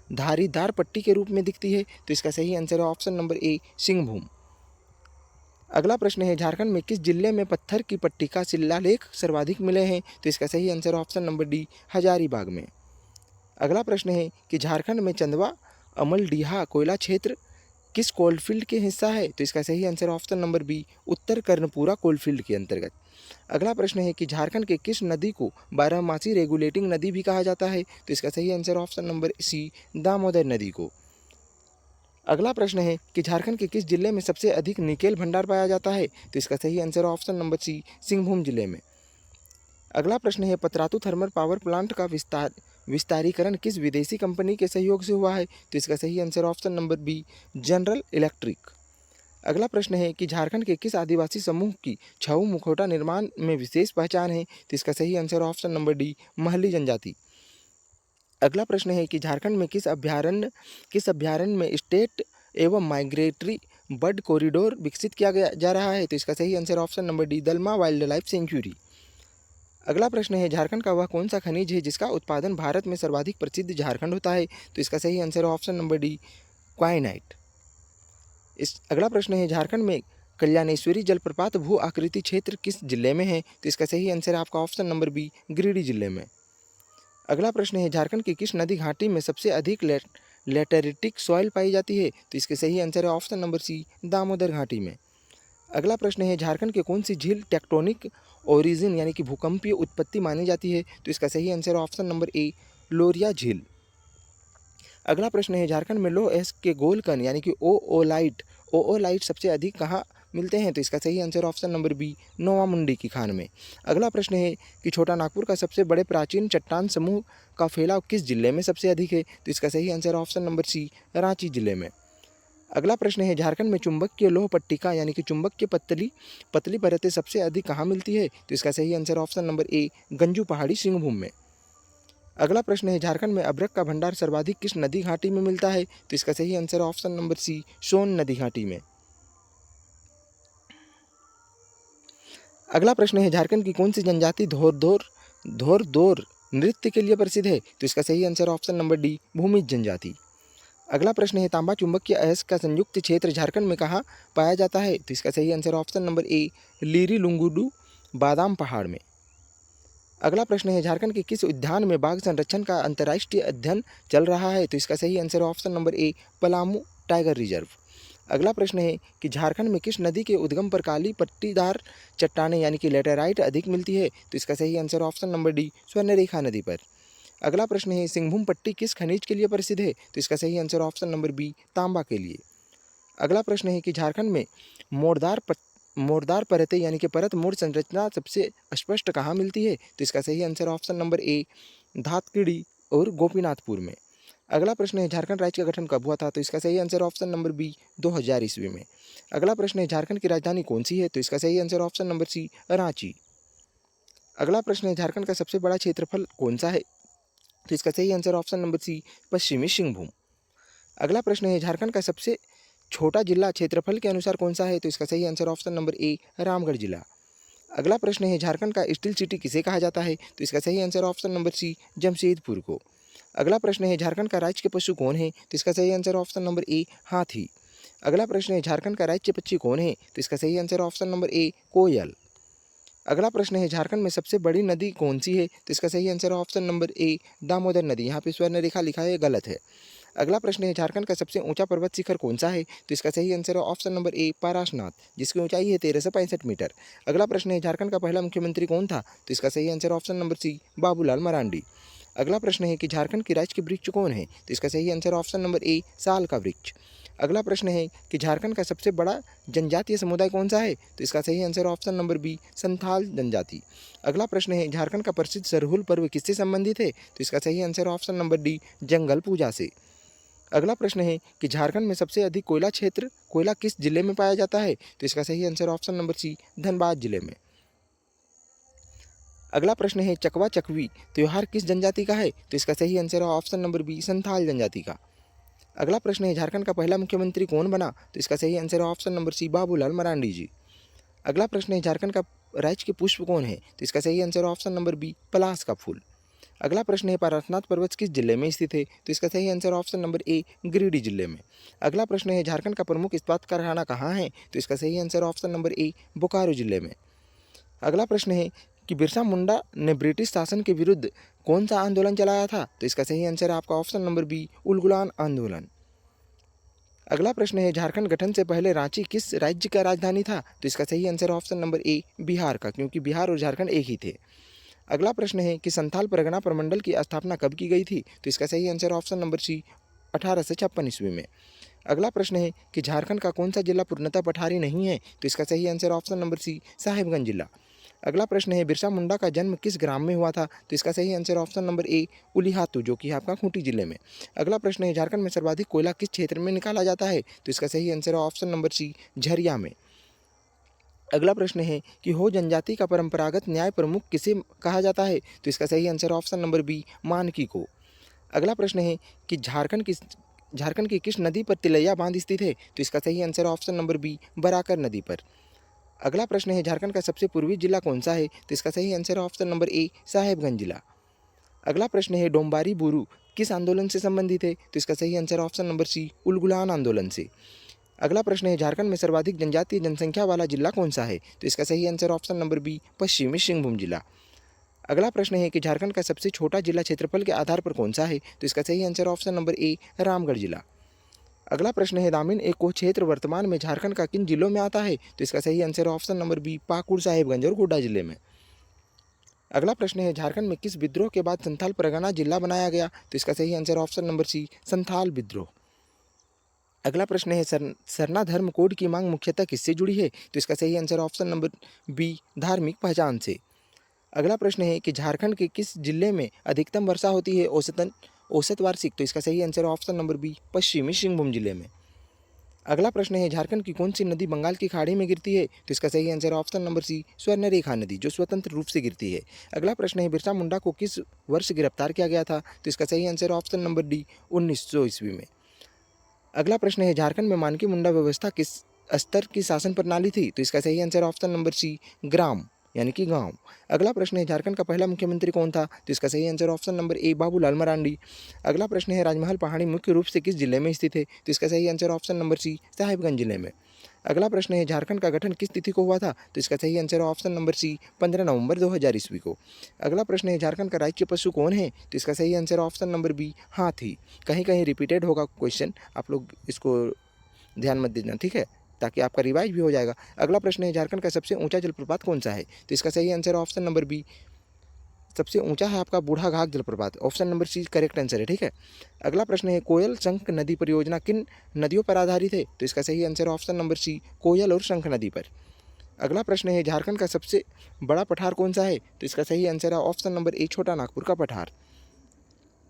धारीदार पट्टी के रूप में दिखती है? तो इसका सही आंसर है ऑप्शन नंबर ए, सिंहभूम। अगला प्रश्न है झारखंड में किस जिले में पत्थर की पट्टी का शिलालेख सर्वाधिक मिले हैं? तो इसका सही answer option number D, Hazaribagh में। अगला प्रश्न है कि झारखंड में चंदवा अमलडीहा कोयला क्षेत्र किस कोलफील्ड के हिस्सा है? तो इसका सही आंसर ऑप्शन नंबर बी, उत्तर कर्णपुरा कोलफील्ड के अंतर्गत। अगला प्रश्न है कि झारखंड के किस नदी को बारहमासी रेगुलेटिंग नदी भी कहा जाता है? तो इसका सही answer option number C, Damodar नदी को। अगला प्रश्न है कि झारखंड के किस जिले में सबसे अधिक निकेल भंडार पाया जाता है? तो इसका सही answer option number C, Singhbhum जिले में। अगला प्रश्न है पतरातू थर्मल पावर प्लांट का विस्तारीकरण किस विदेशी कंपनी के सहयोग से हुआ है? तो इसका सही answer option number B, general electric. अगला प्रश्न है कि झारखंड के किस आदिवासी समूह की छऊ मुखौटा निर्माण में विशेष पहचान है? तो इसका सही answer option number D, Mahli जनजाति। अगला प्रश्न है कि झारखंड में किस अभ्यारण्य में स्टेट एवं माइग्रेटरी बर्ड कॉरिडोर विकसित किया जा रहा है? तो इसका सही आंसर ऑप्शन नंबर डी, दलमा वाइल्ड लाइफ सेंचुरी। अगला प्रश्न है झारखंड का वह कौन सा खनिज है जिसका उत्पादन भारत में सर्वाधिक प्रसिद्ध झारखंड होता है? तो इसका सही आंसर ऑप्शन नंबर डी, क्वाइनाइट। अगला प्रश्न है झारखंड में कल्याणेश्वरी जलप्रपात भू आकृति क्षेत्र किस जिले में है? तो इसका सही आंसर है आपका ऑप्शन नंबर बी, गिरिडीह जिले में। अगला प्रश्न है झारखंड की किस नदी घाटी में सबसे अधिक लेटेरिटिक सॉइल पाई जाती है? तो इसके सही आंसर है ऑप्शन नंबर सी, दामोदर घाटी में। अगला प्रश्न है झारखंड के कौन सी झील टेक्टोनिक ओरिजिन यानी कि भूकंपीय उत्पत्ति मानी जाती है? तो इसका सही आंसर ऑप्शन नंबर ए, लोरिया झील। अगला प्रश्न है झारखंड में लौह अयस्क के गोल कण यानी कि ओओलाइट सबसे अधिक कहाँ मिलते हैं? तो इसका सही answer option number B, Noamundi की खान में। अगला प्रश्न है कि छोटा नागपुर का सबसे बड़े प्राचीन चट्टान समूह का फैलाव किस जिले में सबसे अधिक है? तो इसका सही answer option number C, Ranchi जिले में। अगला प्रश्न है झारखंड में चुंबकीय लौह पट्टिका यानी कि चुंबक की पतली परतें सबसे अधिक कहाँ मिलती है? तो इसका सही आंसर ऑप्शन नंबर ए, गंजू पहाड़ी सिंहभूम में। अगला प्रश्न है झारखंड में अभ्रक का भंडार सर्वाधिक किस नदी घाटी में मिलता है? तो इसका सही आंसर ऑप्शन नंबर सी, सोन नदी घाटी में। अगला प्रश्न है झारखंड की कौन सी जनजाति धोर नृत्य के लिए प्रसिद्ध है? तो इसका सही answer option number D, Bhumij जनजाति। अगला प्रश्न है तांबा चुंबकीय अयस्क का संयुक्त क्षेत्र झारखंड में कहाँ पाया जाता है? तो इसका सही आंसर ऑप्शन नंबर ए, लीरी लुंगुडू बादाम पहाड़ में। अगला प्रश्न है झारखंड के किस उद्यान में बाघ संरक्षण का अंतर्राष्ट्रीय अध्ययन चल रहा है? तो इसका सही आंसर ऑप्शन नंबर ए, पलामू टाइगर रिजर्व। अगला प्रश्न है कि झारखंड में किस नदी के उद्गम पर काली पट्टीदार चट्टानें यानी कि लेटेराइट अधिक मिलती है? तो इसका सही answer option number D, Swarnarekha नदी पर। अगला प्रश्न है सिंहभूम पट्टी किस खनिज के लिए प्रसिद्ध है? तो इसका सही आंसर ऑप्शन नंबर बी, तांबा के लिए। अगला प्रश्न है कि झारखंड में मोड़दार परतें यानी कि परत मोड़ संरचना सबसे स्पष्ट कहाँ मिलती है? तो इसका सही आंसर ऑप्शन नंबर ए, धातकीड़ी और गोपीनाथपुर में। अगला प्रश्न है झारखंड राज्य का गठन कब हुआ था? तो इसका सही आंसर ऑप्शन नंबर बी, 2000 ईस्वी में। अगला प्रश्न है झारखंड की राजधानी कौन सी है? तो इसका सही answer option number C, Ranchi. अगला प्रश्न है झारखंड का सबसे बड़ा क्षेत्रफल कौन सा है? तो इसका सही आंसर ऑप्शन नंबर सी, पश्चिमी सिंहभूम। अगला प्रश्न है झारखंड का सबसे छोटा जिला क्षेत्रफल के अनुसार कौन सा है? तो इसका सही आंसर ऑप्शन नंबर ए, रामगढ़ जिला। अगला प्रश्न है झारखंड का स्टील सिटी किसे कहा जाता है? तो इसका सही answer option number C, Jamshedpur को। अगला प्रश्न है झारखंड का राज्य पशु कौन है? तो इसका सही आंसर ऑप्शन नंबर ए, हाथी। अगला प्रश्न है झारखंड का राज्य पक्षी कौन है? तो इसका सही आंसर ऑप्शन नंबर ए, कोयल। अगला प्रश्न है झारखंड में सबसे बड़ी नदी कौन सी है? तो इसका सही आंसर ऑप्शन नंबर ए, दामोदर नदी। यहाँ पे स्वर्ण रेखा लिखा है, गलत है। अगला प्रश्न है झारखंड का सबसे ऊंचा पर्वत शिखर कौन सा है? तो इसका सही आंसर है ऑप्शन नंबर ए, पारासनाथ, जिसकी ऊंचाई है 1365 मीटर। अगला प्रश्न है झारखंड का पहला मुख्यमंत्री कौन था? तो इसका सही answer option number C, Babulal Marandi. अगला प्रश्न है कि झारखंड की राज्य के वृक्ष कौन है? तो इसका सही आंसर ऑप्शन नंबर ए, साल का वृक्ष। अगला प्रश्न है कि झारखंड का सबसे बड़ा जनजातीय समुदाय कौन सा है? तो इसका सही answer option number B, Santhal जनजाति। अगला प्रश्न है झारखंड का प्रसिद्ध सरहुल पर्व किससे संबंधित है? तो इसका सही आंसर ऑप्शन नंबर डी, जंगल पूजा से। अगला प्रश्न है कि झारखंड में सबसे अधिक कोयला किस जिले में पाया जाता है? तो इसका सही answer option number C, Dhanbad जिले में। अगला प्रश्न है चकवा चकवी त्योहार किस जनजाति का है? तो इसका सही आंसर है ऑप्शन नंबर बी, संथाल जनजाति का। अगला प्रश्न है झारखंड का पहला मुख्यमंत्री कौन बना? तो इसका सही आंसर है option number C, Babulal Marandi ji. अगला प्रश्न है झारखंड का राज्य के पुष्प कौन है? तो इसका सही आंसर ऑप्शन नंबर बी, पलास का फूल। अगला प्रश्न है पारसनाथ पर्वत किस जिले में स्थित है? तो इसका सही आंसर ऑप्शन नंबर ए, गिरिडीह जिले में। अगला प्रश्न है झारखंड का प्रमुख इस्पात कारखाना कहाँ है? तो इसका सही आंसर ऑप्शन नंबर ए, बोकारो जिले में। अगला प्रश्न है कि बिरसा मुंडा ने ब्रिटिश शासन के विरुद्ध कौन सा आंदोलन चलाया था? तो इसका सही आंसर है आपका ऑप्शन नंबर बी, उलगुलान आंदोलन। अगला प्रश्न है झारखंड गठन से पहले रांची किस राज्य का राजधानी था? तो इसका सही आंसर ऑप्शन नंबर ए, बिहार का, क्योंकि बिहार और झारखंड एक ही थे। अगला प्रश्न है कि संथाल परगना प्रमंडल की स्थापना कब की गई थी? तो इसका सही आंसर ऑप्शन नंबर सी, 1856 ईस्वी में। अगला प्रश्न है कि झारखंड का कौन सा जिला पूर्णतः पठारी नहीं है? तो इसका सही answer option number C, Sahibganj जिला। अगला प्रश्न है बिरसा मुंडा का जन्म किस ग्राम में हुआ था? तो इसका सही आंसर ऑप्शन नंबर ए, उलिहातू, जो कि है आपका खूंटी जिले में। अगला प्रश्न है झारखंड में सर्वाधिक कोयला किस क्षेत्र में निकाला जाता है? तो इसका सही आंसर है ऑप्शन नंबर सी, झरिया में। अगला प्रश्न है कि हो जनजाति का परंपरागत न्याय प्रमुख किसे कहा जाता है? तो इसका सही आंसर ऑप्शन नंबर बी, मानकी को। अगला प्रश्न है कि झारखंड की किस नदी पर तिलैया बांध स्थित है? तो इसका सही answer option number B, Barakar नदी पर। अगला प्रश्न है झारखंड का सबसे पूर्वी जिला कौन सा है? तो इसका सही आंसर ऑप्शन नंबर ए, साहेबगंज जिला। अगला प्रश्न है डोम्बारी बुरू किस आंदोलन से संबंधित है? तो इसका सही answer option number C, Ulgulan आंदोलन से। अगला प्रश्न है झारखंड में सर्वाधिक जनजातीय जनसंख्या वाला जिला कौन सा है? तो इसका सही आंसर ऑप्शन नंबर बी, पश्चिमी सिंहभूम जिला। अगला प्रश्न है कि झारखंड का सबसे छोटा जिला क्षेत्रफल के आधार पर कौन सा है? तो इसका सही आंसर ऑप्शन नंबर ए, रामगढ़ जिला। अगला प्रश्न है दामिन एको क्षेत्र वर्तमान में झारखंड का किन जिलों में आता है? तो इसका सही answer option number B, Pakur, Sahibganj और गोड्डा जिले में। अगला प्रश्न है झारखंड में किस विद्रोह के बाद संथाल परगना जिला बनाया गया? तो इसका सही answer option number C, Santhal विद्रोह। अगला प्रश्न है सरना धर्म कोड की मांग मुख्यतः किससे जुड़ी है? तो इसका सही आंसर ऑप्शन नंबर बी, धार्मिक पहचान से। अगला प्रश्न है कि झारखंड के किस जिले में अधिकतम वर्षा होती है औसत वार्षिक? तो इसका सही आंसर ऑप्शन नंबर बी, पश्चिमी सिंहभूम जिले में। अगला प्रश्न है झारखंड की कौन सी नदी बंगाल की खाड़ी में गिरती है? तो इसका सही answer option number C, Swarnarekha नदी, जो स्वतंत्र रूप से गिरती है। अगला प्रश्न है बिरसा मुंडा को किस वर्ष गिरफ्तार किया गया था? तो इसका सही आंसर ऑप्शन नंबर डी, 1900 ईस्वी में। अगला प्रश्न है झारखंड में मानकी मुंडा व्यवस्था किस स्तर की शासन प्रणाली थी? तो इसका सही आंसर ऑप्शन नंबर सी, ग्राम यानी कि गांव। अगला प्रश्न है झारखंड का पहला मुख्यमंत्री कौन था? तो इसका सही आंसर ऑप्शन नंबर ए, बाबूलाल मरांडी। अगला प्रश्न है राजमहल पहाड़ी मुख्य रूप से किस जिले में स्थित है? तो इसका सही answer option number C, Sahibganj जिले में। अगला प्रश्न है झारखंड का गठन किस तिथि को हुआ था? तो इसका सही आंसर ऑप्शन नंबर सी, 15 नवंबर 2000 ईस्वी को। अगला प्रश्न है झारखंड का राज्य पशु कौन है? तो इसका सही आंसर ऑप्शन नंबर बी, हाथी। कहीं कहीं रिपीटेड होगा क्वेश्चन, आप लोग इसको ध्यान मत देना, ठीक है, ताकि आपका रिवाइज भी हो जाएगा। अगला प्रश्न है झारखंड का सबसे ऊंचा जलप्रपात कौन सा है? तो इसका सही आंसर ऑप्शन नंबर बी, सबसे ऊंचा है आपका बूढ़ा घाघ जलप्रपात, option number C correct answer है, ठीक है। अगला प्रश्न है कोयल शंख नदी परियोजना किन नदियों पर आधारित है? तो इसका सही आंसर ऑप्शन नंबर सी, कोयल और शंख नदी पर। अगला प्रश्न है झारखंड का सबसे बड़ा पठार कौन सा है? तो इसका सही आंसर है ऑप्शन नंबर ए, छोटा नागपुर का पठार।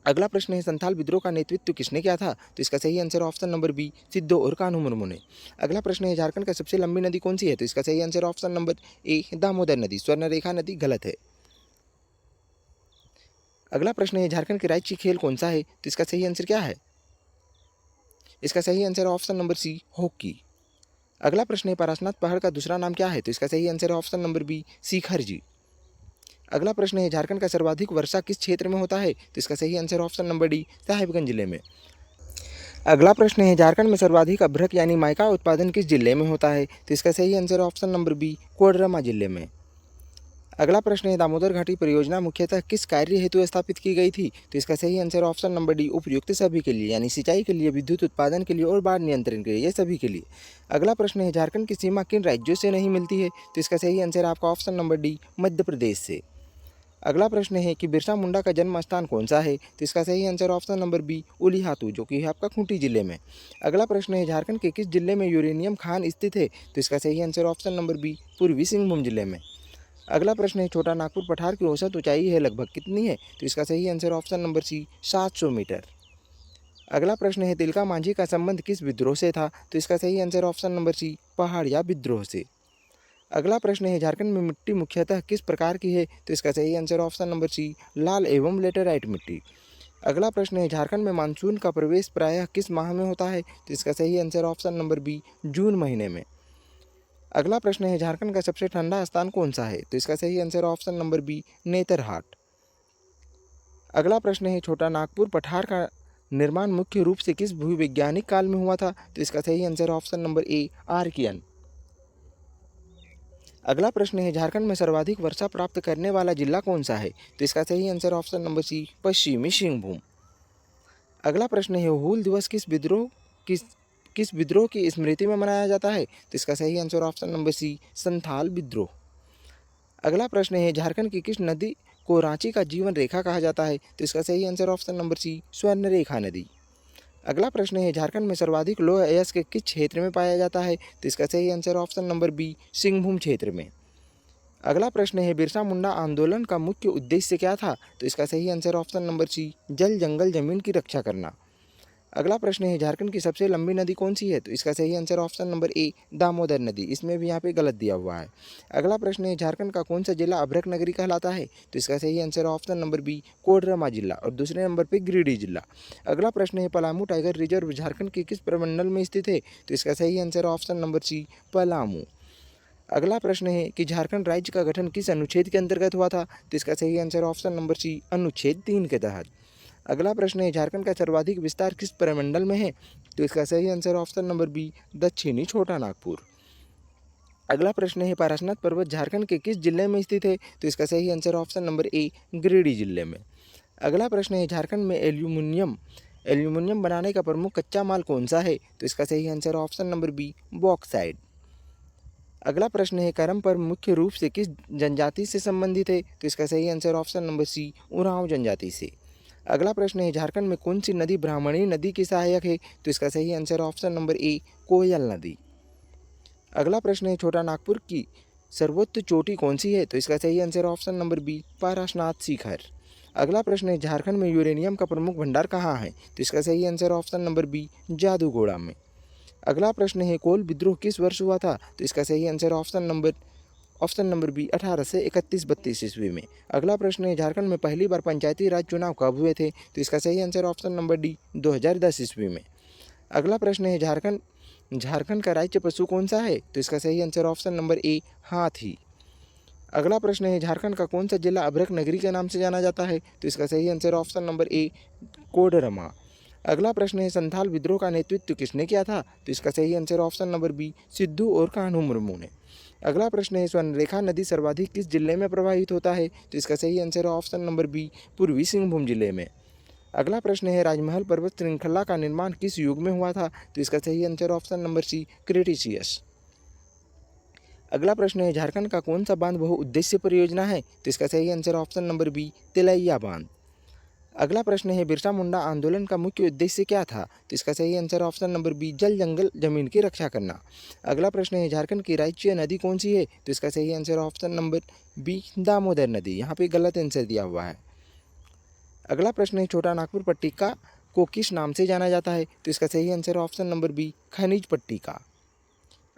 अगला प्रश्न है संथाल विद्रोह का नेतृत्व किसने किया था? तो इसका सही आंसर ऑप्शन नंबर बी, सिद्धो और कान्हू मुर्मू ने। अगला प्रश्न है झारखंड का सबसे लंबी नदी कौन सी है? तो इसका सही आंसर ऑप्शन नंबर ए, दामोदर नदी। स्वर्णरेखा नदी गलत है। अगला प्रश्न है झारखंड के राज्य खेल कौन सा है? तो इसका सही आंसर क्या है? इसका सही answer option number C, hockey. अगला प्रश्न है पारसनाथ पहाड़ का दूसरा नाम क्या है? तो इसका सही आंसर ऑप्शन नंबर बी, शिखर जी। अगला प्रश्न है झारखंड का सर्वाधिक वर्षा किस क्षेत्र में होता है? तो इसका सही answer option number D, Sahibganj जिले में। अगला प्रश्न है झारखंड में सर्वाधिक अभ्रक यानी माइका उत्पादन किस जिले में होता है? तो इसका सही answer option number B, Koderma जिले में। अगला प्रश्न है दामोदर घाटी परियोजना मुख्यतः किस कार्य हेतु स्थापित की गई थी? तो इसका सही आंसर ऑप्शन नंबर डी, उपयुक्त सभी के लिए, यानी सिंचाई के लिए, विद्युत उत्पादन के लिए और बाढ़ नियंत्रण के लिए, ये सभी के लिए। अगला प्रश्न है झारखंड की सीमा किन राज्यों से नहीं मिलती है? तो इसका सही आंसर आपका option number D, Madhya Pradesh से। अगला प्रश्न है कि बिरसा मुंडा का जन्म स्थान कौन सा है? तो इसका सही answer option number B Ulihatu, जो कि है आपका खूंटी जिले में। अगला प्रश्न है झारखंड के किस जिले में यूरेनियम खान स्थित है? तो इसका सही आंसर ऑप्शन नंबर बी पूर्वी सिंहभूम जिले में। अगला प्रश्न है छोटा नागपुर पठार की औसत ऊंचाई है लगभग कितनी है? तो इसका सही answer option number C 700 metre. अगला प्रश्न है तिलका मांझी का संबंध किस विद्रोह से था? तो इसका सही आंसर ऑप्शन नंबर सी पहाड़िया विद्रोह से। अगला प्रश्न है झारखंड में मिट्टी मुख्यतः किस प्रकार की है? तो इसका सही आंसर ऑप्शन नंबर सी लाल एवं लेटेराइट मिट्टी। अगला प्रश्न है झारखंड में मानसून का प्रवेश प्रायः किस माह में होता है? तो इसका सही आंसर ऑप्शन नंबर बी जून महीने में। अगला प्रश्न है झारखंड का सबसे ठंडा स्थान कौन सा है? तो इसका सही answer option number B Netarhat. अगला प्रश्न है छोटा नागपुर पठार का निर्माण मुख्य रूप से किस भूवैज्ञानिक काल में हुआ था? तो इसका सही answer option number A Archaean. अगला प्रश्न है झारखंड में सर्वाधिक वर्षा प्राप्त करने वाला जिला कौन सा है? तो इसका सही आंसर ऑप्शन नंबर सी पश्चिमी सिंहभूम। अगला प्रश्न है हूल दिवस किस विद्रोह की स्मृति में मनाया जाता है? तो इसका सही answer option number C Santhal विद्रोह। अगला प्रश्न है झारखंड की किस नदी को रांची का जीवन रेखा कहा जाता है? तो इसका सही आंसर ऑप्शन नंबर सी स्वर्ण रेखा नदी। अगला प्रश्न है झारखंड में सर्वाधिक लौह अयस्क किस क्षेत्र में पाया जाता है? तो इसका सही answer option number B Singhbhum क्षेत्र में। अगला प्रश्न है बिरसा मुंडा आंदोलन का मुख्य उद्देश्य क्या था? तो इसका सही आंसर ऑप्शन नंबर सी जल जंगल जमीन की रक्षा करना। अगला प्रश्न है झारखंड की सबसे लंबी नदी कौन सी है? तो इसका सही आंसर ऑप्शन नंबर ए दामोदर नदी, इसमें भी यहाँ पे गलत दिया हुआ है। अगला प्रश्न है झारखंड का कौन सा जिला अभ्रक नगरी कहलाता है? तो इसका सही answer option number B Koderma जिला और दूसरे नंबर पे गिरिडीह जिला। अगला प्रश्न है पलामू टाइगर रिजर्व झारखंड के किस प्रमंडल में स्थित है? तो इसका सही answer option number C Palamu. अगला प्रश्न है कि झारखंड राज्य का गठन किस अनुच्छेद के अंतर्गत हुआ था? तो इसका सही आंसर ऑप्शन नंबर सी अनुच्छेद 3 के तहत। अगला प्रश्न है झारखंड का सर्वाधिक विस्तार किस प्रमंडल में है? तो इसका सही आंसर ऑप्शन नंबर बी दक्षिणी छोटा नागपुर। अगला प्रश्न है पारसनाथ पर्वत झारखंड के किस जिले में स्थित है? तो इसका सही आंसर ऑप्शन नंबर ए गिरिडीह जिले में। अगला प्रश्न है झारखंड में एल्यूमिनियम बनाने का प्रमुख कच्चा माल कौन सा है? तो इसका सही answer option number B bauxite. अगला प्रश्न है करम पर्व मुख्य रूप से किस जनजाति से संबंधित है? तो इसका सही answer option number C Oraon जनजाति से। अगला प्रश्न है झारखंड में कौन सी नदी ब्राह्मणी नदी की सहायक है? तो इसका सही आंसर ऑप्शन नंबर ए कोयल नदी। अगला प्रश्न है छोटा नागपुर की सर्वोच्च चोटी कौन सी है? तो इसका सही answer option number B Parasnath Shikhar. अगला प्रश्न है झारखंड में यूरेनियम का प्रमुख भंडार कहाँ है? तो इसका सही answer option number B Jaduguda में। अगला प्रश्न है कोल विद्रोह किस वर्ष हुआ था? तो इसका सही आंसर ऑप्शन नंबर बी 1831-32 ईस्वी में। अगला प्रश्न है झारखंड में पहली बार पंचायती राज चुनाव कब हुए थे? तो इसका सही आंसर ऑप्शन नंबर डी 2010 ईस्वी में। अगला प्रश्न है झारखंड का राज्य पशु कौन सा है? तो इसका सही आंसर ऑप्शन नंबर ए हाथी। अगला प्रश्न है झारखंड का कौन सा जिला अभ्रक नगरी के नाम से जाना जाता है? तो इसका सही आंसर ऑप्शन नंबर ए कोडरमा। अगला प्रश्न है संथाल विद्रोह का नेतृत्व किसने किया था? तो इसका सही answer option number B Sidhu और कान्हू मुर्मू ने। अगला प्रश्न है स्वर्णरेखा नदी सर्वाधिक किस जिले में प्रवाहित होता है? तो इसका सही आंसर है ऑप्शन नंबर बी पूर्वी सिंहभूम जिले में। अगला प्रश्न है राजमहल पर्वत श्रृंखला का निर्माण किस युग में हुआ था? तो इसका सही answer option number C Cretaceous. अगला प्रश्न है झारखंड का कौन सा बांध बहुउद्देश्य परियोजना है? तो इसका सही answer option number B Tilaiya बांध। अगला प्रश्न है बिरसा मुंडा आंदोलन का मुख्य उद्देश्य क्या था? तो इसका सही आंसर ऑप्शन नंबर बी जल जंगल जमीन की रक्षा करना। अगला प्रश्न है झारखंड की राज्य नदी कौन सी है? तो इसका सही answer option number B Damodar नदी, यहाँ पे गलत आंसर दिया हुआ है। अगला प्रश्न है छोटा नागपुर पट्टिका को किस नाम से जाना जाता है? तो इसका सही आंसर ऑप्शन नंबर बी खनिज पट्टिका।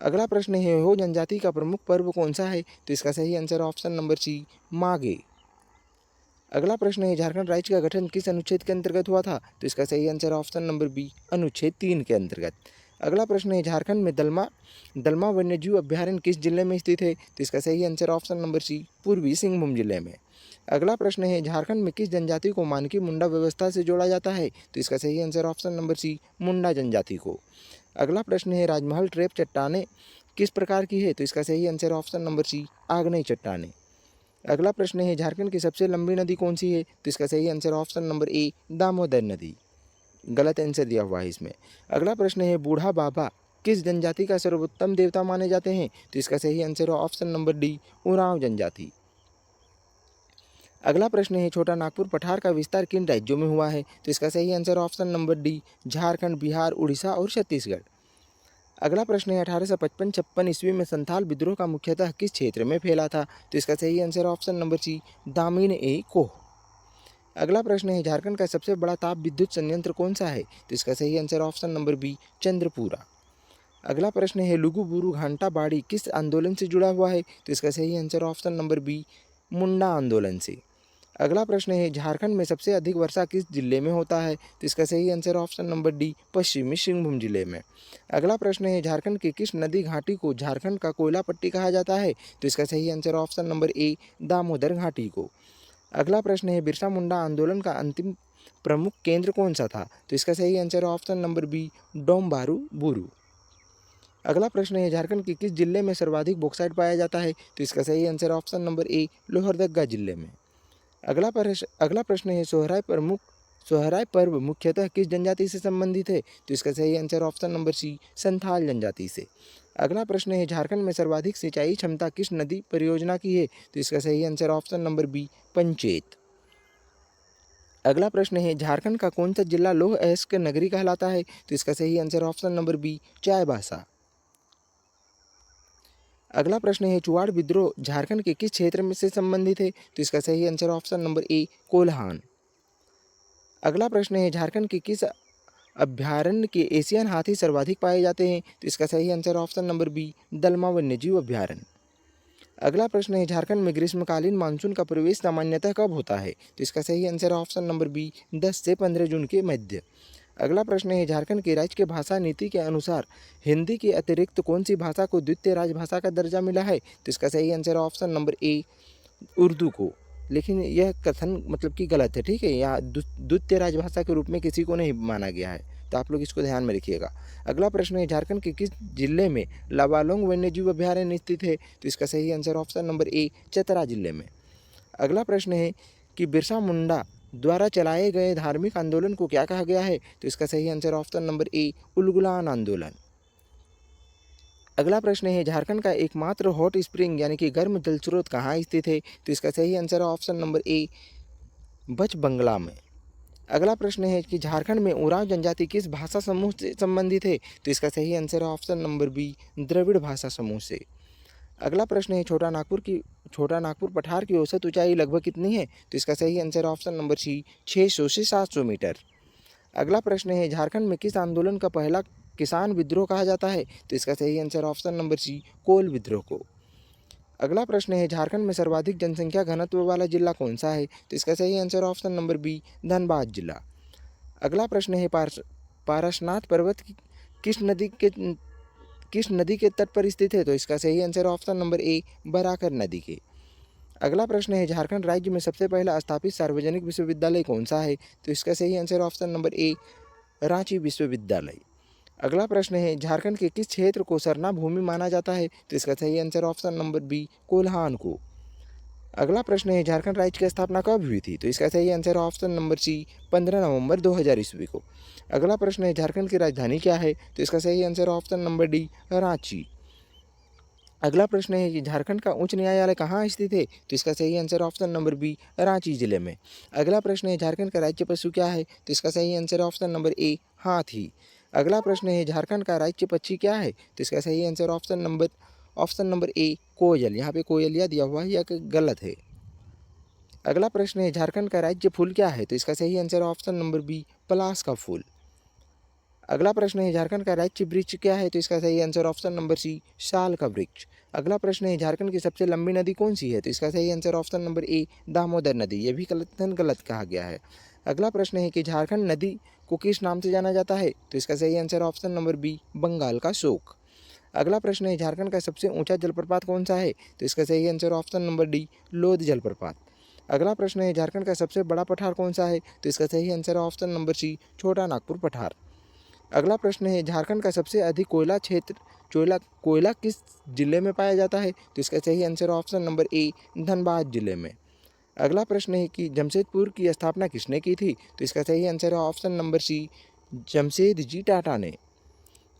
अगला प्रश्न है हो जनजाति का प्रमुख पर्व कौन सा है? तो इसका सही answer option number C Maghe. अगला प्रश्न है झारखंड राज्य का गठन किस अनुच्छेद के अंतर्गत हुआ था? तो इसका सही आंसर ऑप्शन नंबर बी अनुच्छेद 3 के अंतर्गत। अगला प्रश्न है झारखंड में दलमा वन्यजीव अभ्यारण्य किस जिले में स्थित है? तो इसका सही आंसर ऑप्शन नंबर सी पूर्वी सिंहभूम जिले में। अगला प्रश्न है झारखंड में किस जनजाति को मानकी मुंडा व्यवस्था से जोड़ा जाता है? तो इसका सही आंसर ऑप्शन नंबर सी मुंडा जनजाति को। अगला प्रश्न है राजमहल ट्रैप चट्टानें किस प्रकार की है? तो इसका सही आंसर ऑप्शन नंबर सी आग्नेय चट्टानें। अगला प्रश्न है झारखंड की सबसे लंबी नदी कौन सी है? तो इसका सही आंसर ऑप्शन नंबर ए दामोदर नदी, गलत आंसर दिया हुआ है इसमें। अगला प्रश्न है बूढ़ा बाबा किस जनजाति का सर्वोत्तम देवता माने जाते हैं? तो इसका सही आंसर है ऑप्शन नंबर डी उरांव जनजाति। अगला प्रश्न है छोटा नागपुर पठार का विस्तार किन राज्यों में हुआ है? तो इसका सही answer option number D Jharkhand, Bihar, Orissa और छत्तीसगढ़। अगला प्रश्न है 1855-56 ईस्वी में संथाल विद्रोह का मुख्यतः किस क्षेत्र में फैला था? तो इसका सही आंसर ऑप्शन नंबर सी दामिन ए कोह। अगला प्रश्न है झारखंड का सबसे बड़ा ताप विद्युत संयंत्र कौन सा है? तो इसका सही answer option number B Chandrapura. अगला प्रश्न है लुगु बुरु घंटा बाड़ी किस आंदोलन से जुड़ा हुआ है? तो इसका सही आंसर ऑप्शन नंबर बी मुंडा आंदोलन से। अगला प्रश्न है झारखंड में सबसे अधिक वर्षा किस जिले में होता है? तो इसका सही आंसर ऑप्शन नंबर डी पश्चिमी सिंहभूम जिले में। अगला प्रश्न है झारखंड की किस नदी घाटी को झारखंड का कोयला पट्टी कहा जाता है? तो इसका सही आंसर ऑप्शन नंबर ए दामोदर घाटी को। अगला प्रश्न है बिरसा मुंडा आंदोलन का अंतिम प्रमुख केंद्र कौन सा था? तो इसका सही आंसर ऑप्शन नंबर बी डोमबारू बुरू। अगला प्रश्न है झारखंड के किस जिले में सर्वाधिक बॉक्साइट पाया जाता है? तो इसका सही आंसर ऑप्शन नंबर ए लोहरदगा जिले में। अगला प्रश्न है सोहराय पर्व मुख्यतः किस जनजाति से संबंधित है? तो इसका सही answer option number C Santhal जनजाति से। अगला प्रश्न है झारखंड में सर्वाधिक सिंचाई क्षमता किस नदी परियोजना की है? तो इसका सही answer option number B Panchet. अगला प्रश्न है झारखंड का कौन सा जिला लौह अयस्क नगरी कहलाता है? तो इसका सही answer option number B Chaibasa. अगला प्रश्न है चुआड़ विद्रोह झारखंड के किस क्षेत्र में से संबंधित है? तो इसका सही आंसर ऑप्शन नंबर ए कोल्हान। अगला प्रश्न है झारखंड के किस अभ्यारण्य के एशियन हाथी सर्वाधिक पाए जाते हैं? तो इसका सही आंसर ऑप्शन नंबर बी दलमा वन्यजीव अभ्यारण्य। अगला प्रश्न है झारखंड में ग्रीष्मकालीन मानसून का प्रवेश सामान्यतः कब होता है? तो इसका सही आंसर ऑप्शन नंबर बी 10 से 15 जून के मध्य। अगला प्रश्न है झारखंड के राज्य के भाषा नीति के अनुसार हिंदी के अतिरिक्त कौन सी भाषा को द्वितीय राजभाषा का दर्जा मिला है? तो इसका सही आंसर ऑप्शन नंबर ए उर्दू को। लेकिन यह कथन मतलब कि गलत है, ठीक है। यहाँ द्वितीय राजभाषा के रूप में किसी को नहीं माना गया है, तो आप लोग इसको ध्यान में रखिएगा। अगला प्रश्न है झारखंड के किस जिले में लावालोंग वन्यजीव अभ्यारण्य स्थित है? तो इसका सही आंसर ऑप्शन नंबर ए चतरा जिले में। अगला प्रश्न है कि बिरसा मुंडा द्वारा चलाए गए धार्मिक आंदोलन को क्या कहा गया है? तो इसका सही आंसर ऑप्शन नंबर ए उलगुलान आंदोलन। अगला प्रश्न है झारखंड का एकमात्र हॉट स्प्रिंग यानी कि गर्म जल स्रोत कहाँ स्थित है? तो इसका सही आंसर ऑप्शन नंबर ए बच बंगला में। अगला प्रश्न है कि झारखंड में उरांव जनजाति किस भाषा समूह से संबंधित है? तो इसका सही answer option number B Dravid भाषा समूह से। अगला प्रश्न है छोटा नागपुर पठार की औसत ऊंचाई लगभग कितनी है? तो इसका सही आंसर ऑप्शन नंबर सी 600 से 700 मीटर। अगला प्रश्न है झारखंड में किस आंदोलन का पहला किसान विद्रोह कहा जाता है? तो इसका सही आंसर ऑप्शन नंबर सी कोल विद्रोह को। अगला प्रश्न है झारखंड में सर्वाधिक जनसंख्या घनत्व वाला जिला कौन सा है? तो इसका सही answer option number B Dhanbad जिला। अगला प्रश्न है पारसनाथ पर्वत किस नदी के तट पर स्थित है? तो इसका सही आंसर ऑप्शन नंबर ए बराकर नदी के। अगला प्रश्न है झारखंड राज्य में सबसे पहला स्थापित सार्वजनिक विश्वविद्यालय कौन सा है? तो इसका सही answer option number A Ranchi विश्वविद्यालय। अगला प्रश्न है झारखंड के किस क्षेत्र को सरना भूमि माना जाता है? तो इसका सही answer option number B Kolhan को। अगला प्रश्न है झारखंड राज्य की स्थापना कब हुई थी? तो इसका सही आंसर ऑप्शन नंबर सी 15 नवंबर 2000 ईस्वी को। अगला प्रश्न है झारखंड की राजधानी क्या है? तो इसका सही answer option number D Ranchi. अगला प्रश्न है कि झारखंड का उच्च न्यायालय कहाँ स्थित है? तो इसका सही answer option number B Ranchi जिले में। अगला प्रश्न है झारखंड का राज्य पशु क्या है? तो इसका सही आंसर ऑप्शन नंबर ए हाथी। अगला प्रश्न है झारखंड का राज्य पक्षी क्या है? तो इसका सही आंसर ऑप्शन नंबर ए कोयल। यहाँ पे कोयलिया दिया हुआ है, यह गलत है। अगला प्रश्न है झारखंड का राज्य फूल क्या है? तो इसका सही आंसर ऑप्शन नंबर बी पलास का फूल। अगला प्रश्न है झारखंड का राज्य वृक्ष क्या है? तो इसका सही आंसर ऑप्शन नंबर सी साल का वृक्ष। अगला प्रश्न है झारखंड की सबसे लंबी नदी कौन सी है? तो इसका सही आंसर ऑप्शन नंबर ए दामोदर नदी। यह भी गलत कहा गया है। अगला प्रश्न है कि झारखंड नदी को किस नाम से जाना जाता है? तो इसका सही answer option number B Bengal का शोक। अगला प्रश्न है झारखंड का सबसे ऊंचा जलप्रपात कौन सा है? तो इसका सही आंसर ऑप्शन नंबर डी लोध जलप्रपात। अगला प्रश्न है झारखंड का सबसे बड़ा पठार कौन सा है? तो इसका सही आंसर ऑप्शन नंबर सी छोटा नागपुर पठार। अगला प्रश्न है झारखंड का सबसे अधिक कोयला किस जिले में पाया जाता है? तो इसका सही आंसर ऑप्शन नंबर ए धनबाद जिले में। अगला प्रश्न है कि जमशेदपुर की स्थापना किसने की थी? तो इसका सही आंसर है option number C Jamshedji Tata ने।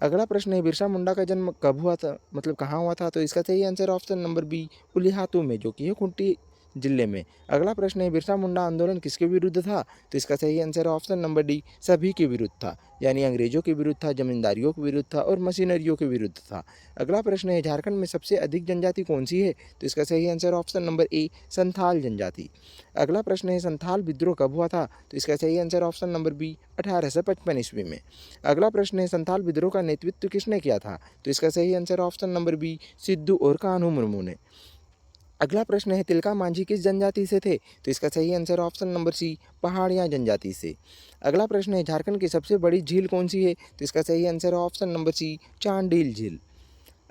अगला प्रश्न है बिरसा मुंडा का जन्म कब हुआ था, मतलब कहाँ हुआ था? तो इसका सही answer option number B Ulihatu में, जो कि है खूंटी जिले में। अगला प्रश्न है बिरसा मुंडा आंदोलन किसके विरुद्ध था? तो इसका सही आंसर है ऑप्शन नंबर डी, सभी के विरुद्ध था। यानी अंग्रेजों के विरुद्ध था, जमींदारियों के विरुद्ध था और मशीनरियों के विरुद्ध था। अगला प्रश्न है झारखंड में सबसे अधिक जनजाति कौन सी है? तो इसका सही आंसर ऑप्शन नंबर ए, संथाल जनजाति। अगला प्रश्न है संथाल विद्रोह कब हुआ था? तो इसका सही आंसर ऑप्शन नंबर बी, 1855 ईस्वी में। अगला प्रश्न है संथाल विद्रोह का नेतृत्व किसने किया था? तो इसका सही answer option number B, Sidhu और कान्हू मुर्मू ने। अगला प्रश्न है तिलका मांझी किस जनजाति से थे? तो इसका सही आंसर ऑप्शन नंबर सी, पहाड़िया जनजाति से। अगला प्रश्न है झारखंड की सबसे बड़ी झील कौन सी है? तो इसका सही आंसर है ऑप्शन नंबर सी, चांडिल झील।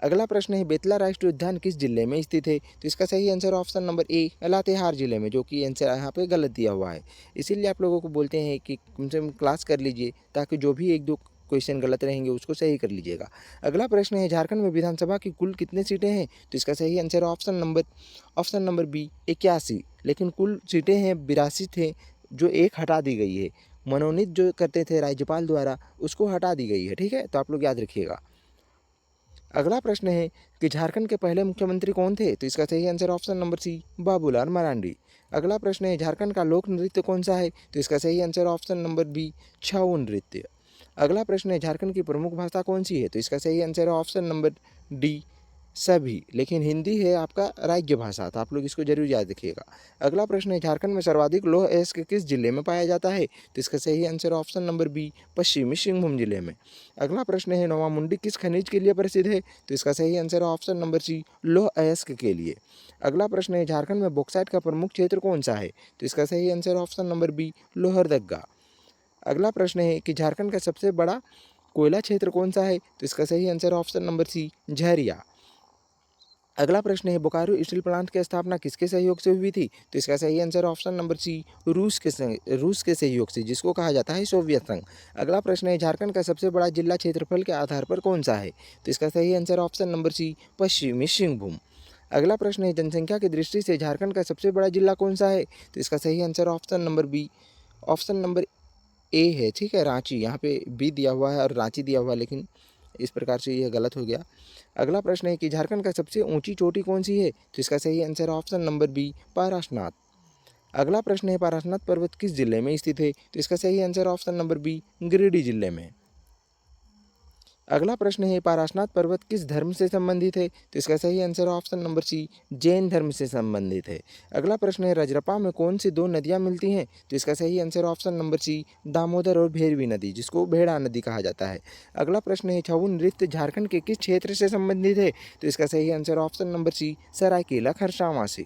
अगला प्रश्न है बेतला राष्ट्रीय उद्यान किस जिले में स्थित है? तो इसका सही आंसर ऑप्शन नंबर ए, लातेहार जिले में, जो कि आंसर यहाँ पे गलत दिया हुआ है। इसीलिए आप लोगों को बोलते हैं कि कम से कम क्लास कर लीजिए, ताकि जो भी एक दो क्वेश्चन गलत रहेंगे उसको सही कर लीजिएगा। अगला प्रश्न है झारखंड में विधानसभा की कुल कितने सीटें हैं? तो इसका सही आंसर ऑप्शन नंबर बी, 81। लेकिन कुल सीटें हैं 82 थे, जो एक हटा दी गई है। मनोनीत जो करते थे राज्यपाल द्वारा, उसको हटा दी गई है। ठीक है, तो आप लोग याद रखिएगा। अगला प्रश्न है कि झारखंड के पहले मुख्यमंत्री कौन थे? तो इसका सही answer option number C, Babulal Marandi. अगला प्रश्न है झारखंड का लोक नृत्य कौन सा है? तो इसका सही आंसर ऑप्शन नंबर बी, छऊ नृत्य। अगला प्रश्न है झारखंड की प्रमुख भाषा कौन सी है? तो इसका सही आंसर है ऑप्शन नंबर डी, सभी। लेकिन हिंदी है आपका राज्य भाषा, तो आप लोग इसको जरूर याद रखिएगा। अगला प्रश्न है झारखंड में सर्वाधिक लौह अयस्क किस जिले में पाया जाता है? तो इसका सही आंसर ऑप्शन नंबर बी, पश्चिमी सिंहभूम जिले में। अगला प्रश्न है नोवा मुंडी किस खनिज के लिए प्रसिद्ध है? तो इसका सही आंसर है ऑप्शन नंबर सी, लौह अयस्क के लिए। अगला प्रश्न है झारखंड में बॉक्साइट का प्रमुख क्षेत्र कौन सा है? तो इसका सही answer option number B, Lohardaga. अगला प्रश्न है कि झारखंड का सबसे बड़ा कोयला क्षेत्र कौन सा है? तो इसका सही answer option number C, Jharia. अगला प्रश्न है बोकारो स्टील प्लांट की स्थापना किसके सहयोग से हुई थी? तो इसका सही आंसर ऑप्शन नंबर सी, रूस के सहयोग से, जिसको कहा जाता है सोवियत संघ। अगला प्रश्न है झारखंड का सबसे बड़ा जिला क्षेत्रफल के आधार पर कौन सा है? तो इसका सही आंसर ऑप्शन नंबर सी, पश्चिमी सिंहभूम। अगला प्रश्न है जनसंख्या की दृष्टि से झारखंड का सबसे बड़ा जिला कौन सा है? तो इसका सही answer option number B, option number A है। ठीक है, रांची। यहाँ पे बी दिया हुआ है और रांची दिया हुआ है, लेकिन इस प्रकार से यह गलत हो गया। अगला प्रश्न है कि झारखंड का सबसे ऊंची चोटी कौन सी है? तो इसका सही आंसर ऑप्शन नंबर बी, पाराशनाथ। अगला प्रश्न है पाराशनाथ पर्वत किस जिले में स्थित है? तो इसका सही answer option number B, Giridih जिले में। अगला प्रश्न है पाराशनाथ पर्वत किस धर्म से संबंधित है? तो इसका सही answer option number C, Jain धर्म से संबंधित है। अगला प्रश्न है रजरप्पा में कौन सी दो नदियां मिलती हैं? तो इसका सही answer option number C, Damodar और भेरवी नदी, जिसको भेड़ा नदी कहा जाता है। अगला प्रश्न है छऊ नृत्य झारखंड के किस क्षेत्र से संबंधित है? तो इसका सही answer option number C, Seraikela Kharsawan से।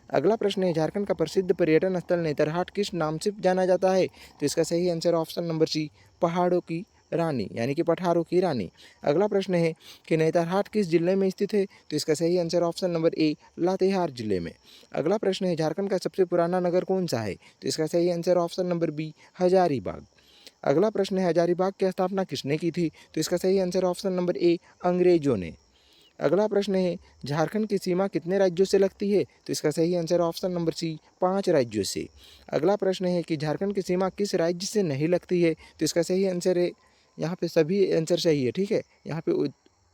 अगला प्रश्न है झारखंड का प्रसिद्ध पर्यटन स्थल नेतरहाट किस नाम से जाना जाता है? तो इसका सही आंसर ऑप्शन नंबर सी, पहाड़ों की रानी, यानी कि पठारों की रानी। अगला प्रश्न है कि नेतरहाट किस जिले में स्थित है? तो इसका सही आंसर ऑप्शन नंबर ए, लातेहार जिले में। अगला प्रश्न है झारखंड का सबसे पुराना नगर कौन सा है? तो इसका सही answer option number B, Hazaribagh. अगला प्रश्न है हजारीबाग की स्थापना किसने की थी? तो इसका सही आंसर ऑप्शन नंबर ए, अंग्रेजों ने। अगला प्रश्न है झारखंड की सीमा कितने राज्यों से लगती है? तो इसका सही आंसर ऑप्शन नंबर सी, 5 राज्यों से। अगला प्रश्न है कि झारखंड की सीमा किस राज्य से नहीं लगती है? तो इसका सही आंसर है, यहाँ पे सभी आंसर सही है। ठीक है, यहाँ पे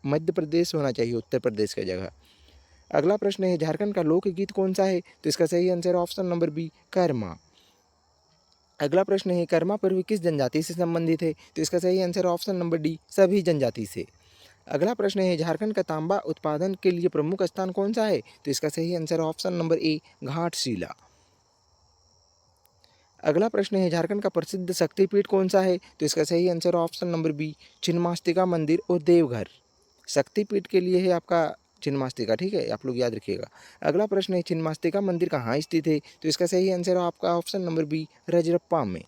मध्य प्रदेश होना चाहिए उत्तर प्रदेश की जगह। अगला प्रश्न है झारखंड का लोकगीत कौन सा है? तो इसका सही answer option number B, Karma. अगला प्रश्न है कर्मा पर्व किस जनजाति से संबंधित है? तो इसका सही आंसर ऑप्शन नंबर डी, सभी जनजाति से। अगला प्रश्न है झारखंड का तांबा उत्पादन के लिए प्रमुख स्थान कौन सा है? तो इसका सही आंसर ऑप्शन नंबर ए, घाटशिला। अगला प्रश्न है झारखंड का प्रसिद्ध शक्तिपीठ कौन सा है? तो इसका सही answer option number B, Chhinnamastika मंदिर और देवघर। शक्तिपीठ के लिए है आपका छिन्नमस्तिका। ठीक है, आप लोग याद रखिएगा। अगला प्रश्न है छिन्नमस्तिका मंदिर कहाँ स्थित है? तो इसका सही आंसर आपका ऑप्शन नंबर बी, रजरप्पा में।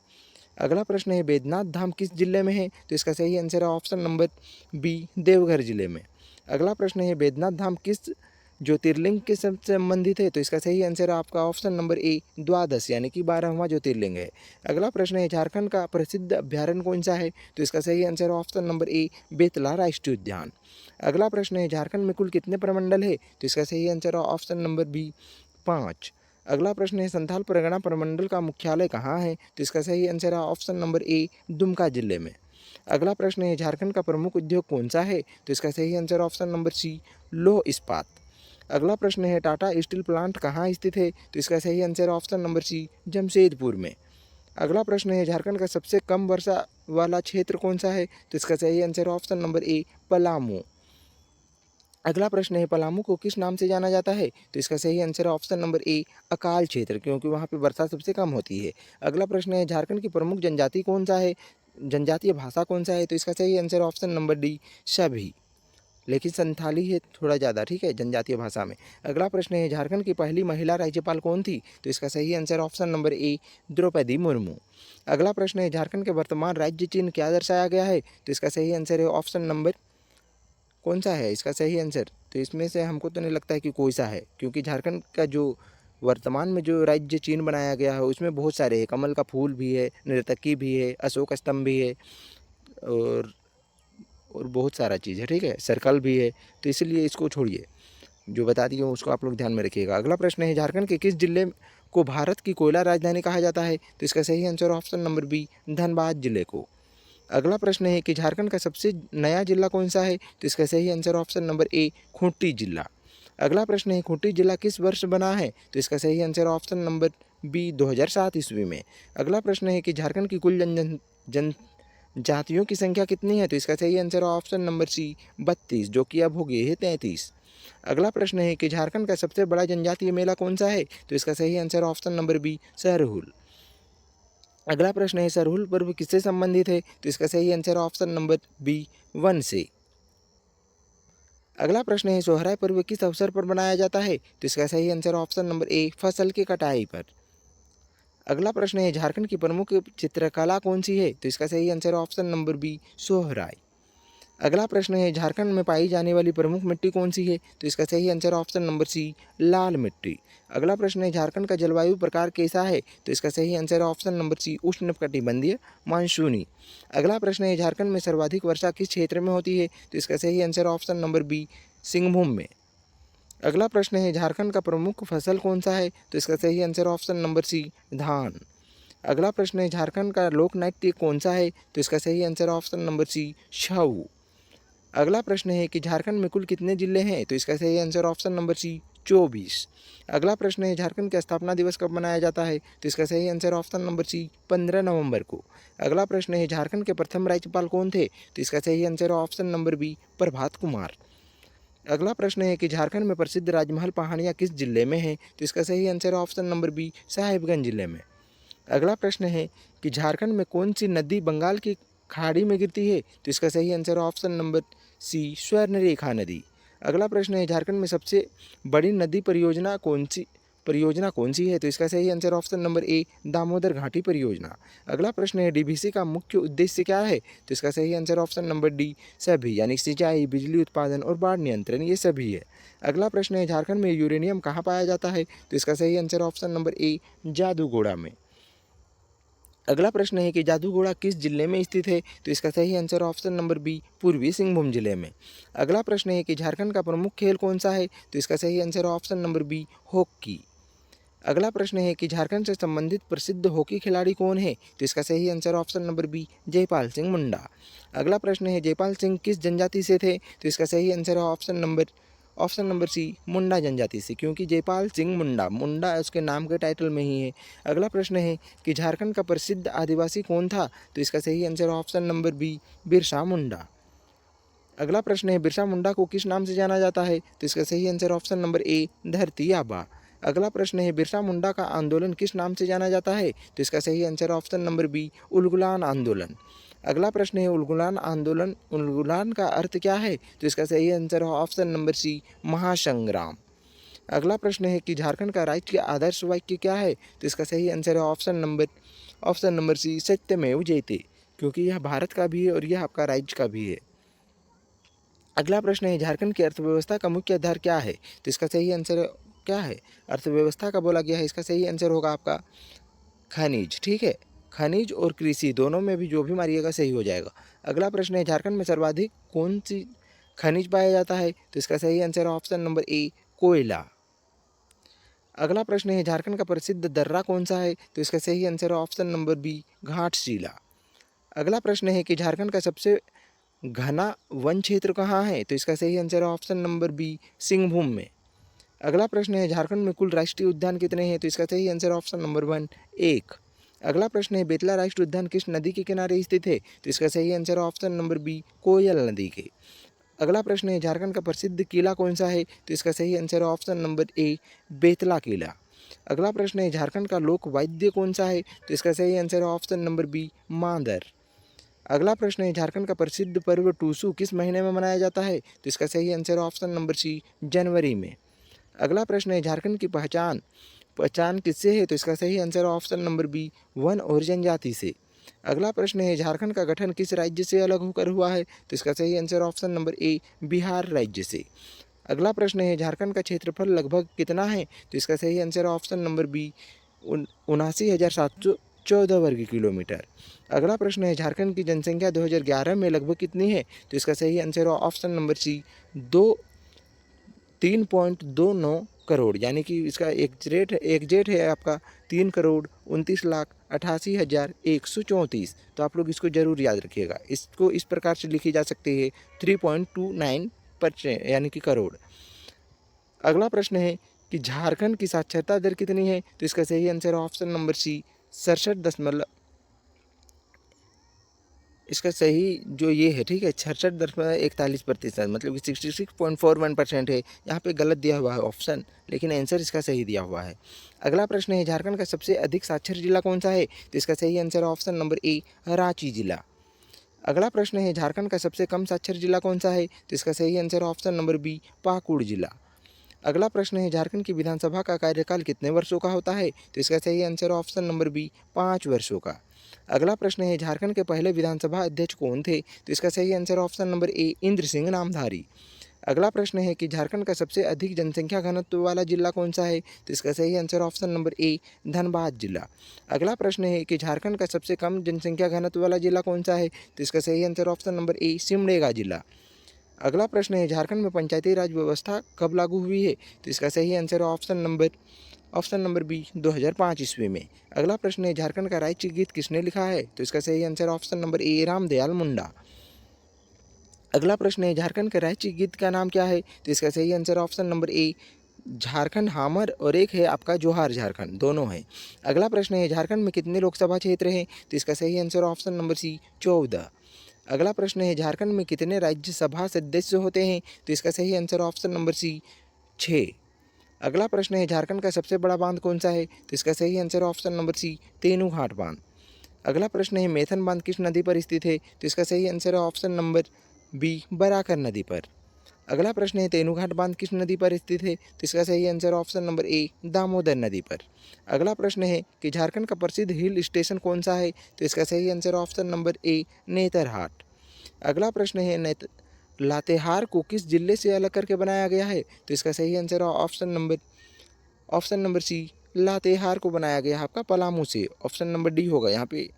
अगला प्रश्न है बैद्यनाथ धाम किस जिले में है? तो इसका सही आंसर है ऑप्शन नंबर बी, देवघर जिले में। अगला प्रश्न है बैद्यनाथ धाम किस ज्योतिर्लिंग के संबंधित है? तो इसका सही आंसर है आपका ऑप्शन नंबर ए, द्वादश, यानी कि 12वां ज्योतिर्लिंग है। अगला प्रश्न है झारखंड का प्रसिद्ध अभ्यारण्य कौन सा है? तो इसका सही आंसर है ऑप्शन नंबर ए, बेतला राष्ट्रीय उद्यान। अगला प्रश्न है झारखंड में कुल कितने प्रमंडल है? तो इसका सही आंसर है ऑप्शन नंबर बी, 5। अगला प्रश्न है संथाल परगना प्रमंडल का मुख्यालय कहाँ है? तो इसका सही आंसर है ऑप्शन नंबर ए, दुमका जिले में। अगला प्रश्न है झारखंड का प्रमुख उद्योग कौन सा है? तो इसका सही आंसर ऑप्शन नंबर सी, लौह इस्पात। अगला प्रश्न है टाटा स्टील प्लांट कहाँ स्थित है? तो इसका सही आंसर है ऑप्शन नंबर सी, जमशेदपुर में। अगला प्रश्न है झारखंड का सबसे कम वर्षा वाला क्षेत्र कौन सा है? तो इसका सही आंसर है ऑप्शन नंबर ए, पलामू। अगला प्रश्न है पलामू को किस नाम से जाना जाता है? तो इसका सही आंसर है ऑप्शन नंबर ए, अकाल क्षेत्र, क्योंकि वहाँ पे वर्षा सबसे कम होती है। अगला प्रश्न है झारखंड की प्रमुख जनजाति कौन सा है, जनजातीय भाषा कौन सा है? तो इसका सही आंसर है ऑप्शन नंबर डी, सभी, लेकिन संथाली है थोड़ा ज़्यादा, ठीक है, जनजातीय भाषा में। अगला प्रश्न है झारखंड की पहली महिला राज्यपाल कौन थी? तो इसका सही answer option number A, Draupadi Murmu. अगला प्रश्न है झारखंड के वर्तमान राज्य चिन्ह क्या दर्शाया गया है? तो इसका सही आंसर है ऑप्शन नंबर कौन सा है इसका सही आंसर? तो इसमें से हमको तो नहीं लगता है कि कोई सा है, क्योंकि झारखंड का जो वर्तमान में जो राज्य चिन्ह बनाया गया है उसमें बहुत सारे हैं। कमल का फूल भी है, नर्तकी भी है, अशोक स्तंभ भी है, और और बहुत सारा चीज़ है, ठीक है, सर्कल भी है। तो इसलिए इसको छोड़िए, जो बता दिए उसको आप लोग ध्यान में रखिएगा। अगला प्रश्न है झारखंड के किस जिले को भारत की कोयला राजधानी कहा जाता है? तो इसका सही answer option number B, Dhanbad जिले को। अगला प्रश्न है कि झारखंड का सबसे नया जिला कौन सा है? तो इसका सही आंसर ऑप्शन नंबर ए, खूंटी जिला। अगला प्रश्न है खूंटी जिला किस वर्ष बना है? तो इसका सही आंसर ऑप्शन नंबर बी, 2007 ईस्वी में। अगला प्रश्न है कि झारखंड की कुल जनजातियों की संख्या कितनी है? तो इसका सही आंसर ऑप्शन नंबर सी, 32, जो कि अब हो गई है 33। अगला प्रश्न है कि झारखंड का सबसे बड़ा जनजातीय मेला कौन सा है? तो इसका सही answer option number B, Sarhul. अगला प्रश्न है सरहुल पर्व किससे संबंधित है? तो इसका सही आंसर ऑप्शन नंबर बी, वन से। अगला प्रश्न है सोहराय पर्व किस अवसर पर मनाया जाता है? तो इसका सही आंसर ऑप्शन नंबर ए, फसल की कटाई पर। अगला प्रश्न है झारखंड की प्रमुख चित्रकला कौन सी है? तो इसका सही answer option number B, Sohrai. अगला प्रश्न है झारखंड में पाई जाने वाली प्रमुख मिट्टी कौन सी है? तो इसका सही आंसर ऑप्शन नंबर सी, लाल मिट्टी। अगला प्रश्न है झारखंड का जलवायु प्रकार कैसा है? तो इसका सही आंसर ऑप्शन नंबर सी, उष्णकटिबंधीय मानसूनी। अगला प्रश्न है झारखंड में सर्वाधिक वर्षा किस क्षेत्र में होती है? तो इसका सही answer option number B, Singhbhum में। अगला प्रश्न है झारखंड का प्रमुख फसल कौन सा है? तो इसका सही आंसर ऑप्शन नंबर सी, धान। अगला प्रश्न है झारखंड का लोक नृत्य कौन सा है? तो इसका सही आंसर ऑप्शन नंबर सी, छऊ। अगला प्रश्न है कि झारखंड में कुल कितने जिले हैं? तो इसका सही आंसर ऑप्शन नंबर सी, 24। अगला प्रश्न है झारखंड का स्थापना दिवस कब मनाया जाता है? तो इसका सही आंसर ऑप्शन नंबर सी, 15 नवंबर को। अगला प्रश्न है झारखंड के प्रथम राज्यपाल कौन थे? तो इसका सही answer option number B, Prabhat Kumar. अगला प्रश्न है कि झारखंड में प्रसिद्ध राजमहल पहाड़ियाँ किस जिले में हैं? तो इसका सही answer option number B, Sahibganj जिले में। अगला प्रश्न है कि झारखंड में कौन सी नदी बंगाल की खाड़ी में गिरती है? तो इसका सही answer option number C, Swarnarekha नदी। अगला प्रश्न है झारखंड में सबसे बड़ी नदी परियोजना कौन सी है? तो इसका सही आंसर ऑप्शन नंबर ए, दामोदर घाटी परियोजना। अगला प्रश्न है डीवीसी का मुख्य उद्देश्य क्या है? तो इसका सही आंसर ऑप्शन नंबर डी, सभी, यानी सिंचाई, बिजली उत्पादन और बाढ़ नियंत्रण, ये सभी है। अगला प्रश्न है झारखंड में यूरेनियम कहाँ पाया जाता है? तो इसका सही आंसर ऑप्शन नंबर ए, जादूगोड़ा में। अगला प्रश्न है कि जादूगोड़ा किस जिले में स्थित है? तो इसका सही आंसर ऑप्शन नंबर बी, पूर्वी सिंहभूम जिले में। अगला प्रश्न है कि झारखंड का प्रमुख खेल कौन सा है? तो इसका सही answer option number B, hockey. अगला प्रश्न है कि झारखंड से संबंधित प्रसिद्ध हॉकी खिलाड़ी कौन है? तो इसका सही answer option number B, Jaipal Singh Munda. अगला प्रश्न है जयपाल सिंह किस जनजाति से थे? तो इसका सही आंसर है ऑप्शन नंबर सी, मुंडा जनजाति से, क्योंकि जयपाल सिंह मुंडा, मुंडा उसके नाम के टाइटल में ही है। अगला प्रश्न है कि झारखंड का प्रसिद्ध आदिवासी कौन था? तो इसका सही answer option number B, Birsa Munda. अगला प्रश्न है बिरसा मुंडा को किस नाम से जाना जाता है? तो इसका सही आंसर ऑप्शन नंबर ए, धरती आबा। अगला प्रश्न है बिरसा मुंडा का आंदोलन किस नाम से जाना जाता है? तो इसका सही answer option number B, Ulgulan आंदोलन। अगला प्रश्न है उलगुलान का अर्थ क्या है? तो इसका सही आंसर है ऑप्शन नंबर सी, महासंग्राम। अगला प्रश्न है कि झारखंड का राष्ट्रीय आदर्श वाक्य क्या है? तो इसका सही आंसर है ऑप्शन नंबर सी, सत्यमेव जयते, क्योंकि यह भारत का भी है और यह आपका राज्य का भी है। अगला प्रश्न है झारखंड की अर्थव्यवस्था का मुख्य आधार क्या है? तो इसका सही आंसर क्या है? अर्थव्यवस्था का बोला गया है, इसका सही आंसर होगा आपका खनिज, ठीक है, खनिज और कृषि दोनों में भी जो भी मारिएगा सही हो जाएगा। अगला प्रश्न है झारखंड में सर्वाधिक कौन सी खनिज पाया जाता है? तो इसका सही आंसर ऑप्शन नंबर ए, कोयला। अगला प्रश्न है झारखंड का प्रसिद्ध दर्रा कौन सा है? तो इसका सही answer option number B, Ghatshila. अगला प्रश्न है कि झारखंड का सबसे घना वन क्षेत्र कहाँ है? तो इसका सही आंसर है ऑप्शन नंबर बी, सिंहभूम में। अगला प्रश्न है झारखंड में कुल राष्ट्रीय उद्यान कितने हैं? तो इसका सही आंसर ऑप्शन नंबर 1 1। अगला प्रश्न है बेतला राष्ट्रीय उद्यान किस नदी के किनारे स्थित है? तो इसका सही आंसर ऑप्शन नंबर बी कोयल नदी के। अगला प्रश्न है झारखंड का प्रसिद्ध किला कौन सा है? तो इसका सही answer option number A Betla किला। अगला प्रश्न है झारखंड का लोक वाद्य कौन सा है? तो इसका सही आंसर ऑप्शन नंबर बी मांदर। अगला प्रश्न है झारखंड का प्रसिद्ध पर्व टूसू किस महीने में मनाया जाता है? तो इसका सही आंसर ऑप्शन नंबर सी जनवरी में। अगला प्रश्न है झारखंड की पहचान पहचान किससे है? तो इसका सही आंसर ऑप्शन नंबर बी वन और जनजाति से। अगला प्रश्न है झारखंड का गठन किस राज्य से अलग होकर हुआ है? तो इसका सही आंसर ऑप्शन नंबर ए बिहार राज्य से। अगला प्रश्न है झारखंड का क्षेत्रफल लगभग कितना है? तो इसका सही आंसर ऑप्शन नंबर बी 79,714 वर्ग किलोमीटर। अगला प्रश्न है झारखंड की जनसंख्या 2011 में लगभग कितनी है? तो इसका सही answer option number C 3.29 crore, यानी कि इसका एग्जैक्ट है आपका 3,29,88,134। तो आप लोग इसको जरूर याद रखिएगा। इसको इस प्रकार से लिखी जा सकती है 3.29%, यानी कि करोड़। अगला प्रश्न है कि झारखंड की साक्षरता दर कितनी है? तो इसका सही आंसर ऑप्शन नंबर सी 67 इसका सही जो ये है, ठीक है, 66.41%, मतलब कि 66.41% है। यहाँ पे गलत दिया हुआ है ऑप्शन, लेकिन आंसर इसका सही दिया हुआ है। अगला प्रश्न है झारखंड का सबसे अधिक साक्षर जिला कौन सा है? तो इसका सही answer option number A Ranchi जिला। अगला प्रश्न है झारखंड का सबसे कम साक्षर जिला कौन सा है? तो इसका सही answer option number B Pakur जिला। अगला प्रश्न है झारखंड की विधानसभा का कार्यकाल कितने वर्षों का होता है? तो इसका सही आंसर ऑप्शन नंबर बी 5 वर्षों का। अगला प्रश्न है झारखंड के पहले विधानसभा अध्यक्ष कौन थे? तो इसका सही answer option number A Indra Singh Namdhari. अगला प्रश्न है कि झारखंड का सबसे अधिक जनसंख्या घनत्व वाला जिला कौन सा है? तो इसका सही आंसर ऑप्शन नंबर ए धनबाद जिला। अगला प्रश्न है कि झारखंड का सबसे कम जनसंख्या घनत्व वाला जिला कौन सा है? तो इसका सही आंसर ऑप्शन नंबर ए सिमडेगा जिला। अगला प्रश्न है झारखंड में पंचायती राज व्यवस्था कब लागू हुई है? तो इसका सही आंसर ऑप्शन नंबर बी 2005 ईस्वी में। अगला प्रश्न है झारखंड का राज्य गीत किसने लिखा है? तो इसका सही answer option number A Ramdayal Munda. अगला प्रश्न है झारखंड के राज्य गीत का नाम क्या है? तो इसका सही आंसर ऑप्शन नंबर ए झारखंड हामर, और एक है आपका जोहार झारखंड, दोनों हैं। अगला प्रश्न है झारखंड में कितने लोकसभा क्षेत्र हैं? तो इसका सही आंसर ऑप्शन नंबर सी 14। अगला प्रश्न है झारखंड में कितने राज्यसभा सदस्य होते हैं? तो इसका सही आंसर ऑप्शन नंबर सी 6। अगला प्रश्न है झारखंड का सबसे बड़ा बांध कौन सा है? तो इसका सही answer option number C Tenughat बांध। अगला प्रश्न है मैथन बांध किस नदी पर स्थित है? तो इसका सही आंसर है ऑप्शन नंबर बी बराकर नदी पर। अगला प्रश्न है तेनूघाट बांध किस नदी पर स्थित है? तो इसका सही आंसर ऑप्शन नंबर ए दामोदर नदी पर। अगला प्रश्न है कि झारखंड का प्रसिद्ध हिल स्टेशन कौन सा है? तो इसका सही आंसर ऑप्शन नंबर ए नेतरहाट। अगला प्रश्न है लातेहार को किस जिले से अलग करके बनाया गया है? तो इसका सही answer option number C Latehar को बनाया गया है आपका पलामू से। ऑप्शन नंबर डी होगा, यहाँ पे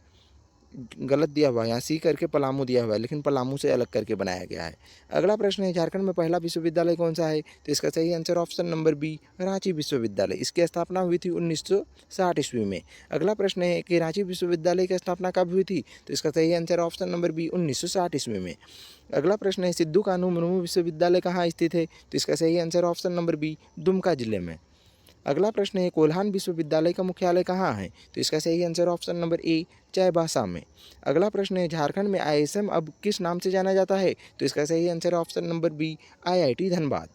गलत दिया हुआ है, यहाँ सी करके पलामू दिया हुआ है, लेकिन पलामू से अलग करके बनाया गया है। अगला प्रश्न है झारखंड में पहला विश्वविद्यालय कौन सा है? तो इसका सही answer option number B Ranchi विश्वविद्यालय। इसकी स्थापना हुई थी 1960 ईस्वी में। अगला प्रश्न है कि रांची विश्वविद्यालय की स्थापना कब हुई थी? तो इसका सही आंसर ऑप्शन नंबर बी 1960 ईस्वी में। अगला प्रश्न है सिद्धू कान्हू मुर्मू विश्वविद्यालय कहाँ स्थित है? तो इसका सही answer option number B Dumka जिले में। अगला प्रश्न है कोल्हान विश्वविद्यालय का मुख्यालय कहाँ है? तो इसका सही आंसर ऑप्शन नंबर ए चाईबासा में। अगला प्रश्न है झारखंड में आईएसएम अब किस नाम से जाना जाता है? तो इसका सही answer option number B IIT Dhanbad.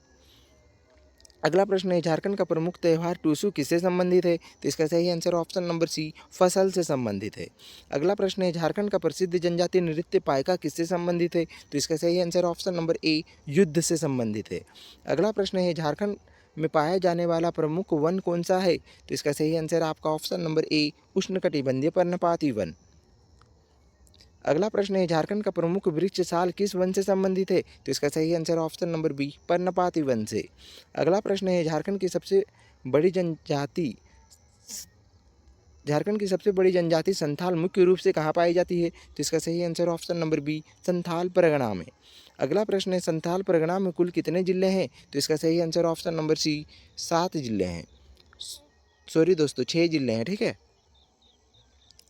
अगला प्रश्न है झारखंड का प्रमुख त्यौहार टूसू किससे संबंधित है? तो इसका सही आंसर ऑप्शन नंबर सी फसल से संबंधित है। अगला प्रश्न है झारखंड का प्रसिद्ध जनजातीय नृत्य पाइका किससे संबंधित है? तो इसका सही आंसर ऑप्शन नंबर ए युद्ध से संबंधित है। अगला प्रश्न है झारखंड में पाया जाने वाला प्रमुख वन कौन सा है? तो इसका सही आंसर आपका ऑप्शन नंबर ए उष्णकटिबंधीय पर्णपाती वन। अगला प्रश्न है झारखंड का प्रमुख वृक्ष साल किस वन से संबंधित है? तो इसका सही आंसर ऑप्शन नंबर बी पर्णपाती वन से। अगला प्रश्न है झारखंड की सबसे बड़ी जनजाति संथाल मुख्य रूप से कहाँ पाई जाती है? तो इसका सही answer option number B Santhal Pargana में। अगला प्रश्न है संथाल परगना में कुल कितने जिले हैं? तो इसका सही आंसर ऑप्शन नंबर सी 7 जिले हैं। सॉरी दोस्तों, 6 जिले हैं, ठीक है।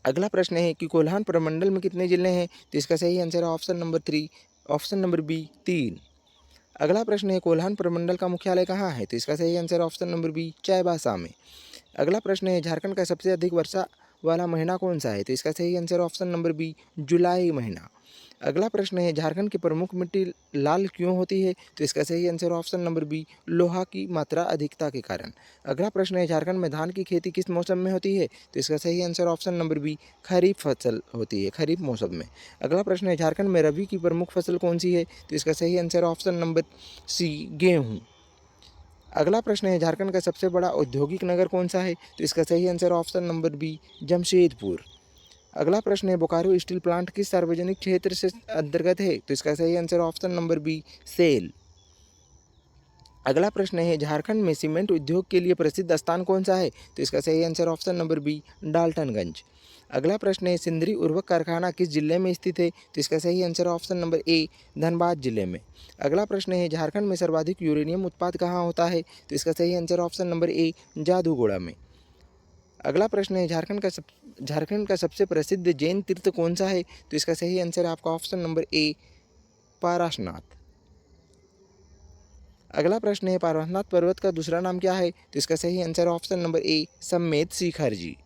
अगला प्रश्न है कि कोल्हान प्रमंडल में कितने जिले हैं? तो इसका सही आंसर है ऑप्शन नंबर बी 3। अगला प्रश्न है कोल्हान प्रमंडल का मुख्यालय कहाँ है? तो इसका सही answer option number B Chaibasa में। अगला प्रश्न है झारखंड का सबसे अधिक वर्षा वाला महीना कौन सा है? तो इसका सही आंसर ऑप्शन नंबर बी जुलाई महीना। अगला प्रश्न है झारखंड की प्रमुख मिट्टी लाल क्यों होती है? तो इसका सही आंसर ऑप्शन नंबर बी लोहा की मात्रा अधिकता के कारण। अगला प्रश्न है झारखंड में धान की खेती किस मौसम में होती है? तो इसका सही आंसर ऑप्शन नंबर बी खरीफ फसल होती है, खरीफ मौसम में। अगला प्रश्न है झारखंड में रबी की प्रमुख फसल कौन सी है? तो इसका सही आंसर ऑप्शन नंबर सी गेहूँ। अगला प्रश्न है झारखंड का सबसे बड़ा औद्योगिक नगर कौन सा है? तो इसका सही answer option number B Jamshedpur. अगला प्रश्न है बोकारो स्टील प्लांट किस सार्वजनिक क्षेत्र से अंतर्गत है? तो इसका सही answer option number B SAIL. अगला प्रश्न है झारखंड में सीमेंट उद्योग के लिए प्रसिद्ध स्थान कौन सा है? तो इसका सही answer option number B Daltonganj. अगला प्रश्न है सिंदरी उर्वरक कारखाना किस जिले में स्थित है? तो इसका सही आंसर ऑप्शन नंबर ए धनबाद जिले में। अगला प्रश्न है झारखंड में सर्वाधिक यूरेनियम उत्पाद कहाँ होता है? तो इसका सही आंसर ऑप्शन नंबर ए जादूगोड़ा में। अगला प्रश्न है झारखंड का सबसे प्रसिद्ध जैन तीर्थ कौन सा है? तो इसका सही आंसर है आपका ऑप्शन नंबर ए पारसनाथ। अगला प्रश्न है पारसनाथ पर्वत का दूसरा नाम क्या है? तो इसका सही answer option number A Sammed Shikhar ji.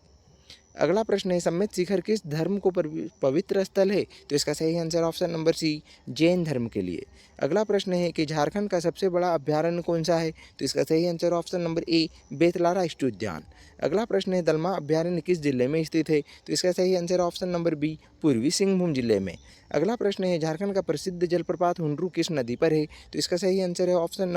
अगला प्रश्न है सम्मेद शिखर किस धर्म को पवित्र स्थल है? तो इसका सही answer option number C Jain धर्म के लिए। अगला प्रश्न है कि झारखंड का सबसे बड़ा अभ्यारण्य कौन सा है? तो इसका सही answer option number A Betla राष्ट्रीय उद्यान। अगला प्रश्न है दलमा अभ्यारण्य किस जिले में स्थित है? तो इसका सही आंसर ऑप्शन नंबर बी पूर्वी सिंहभूम जिले में। अगला प्रश्न है झारखंड का प्रसिद्ध जलप्रपात हुंड्रू किस नदी पर है? तो इसका सही आंसर है ऑप्शन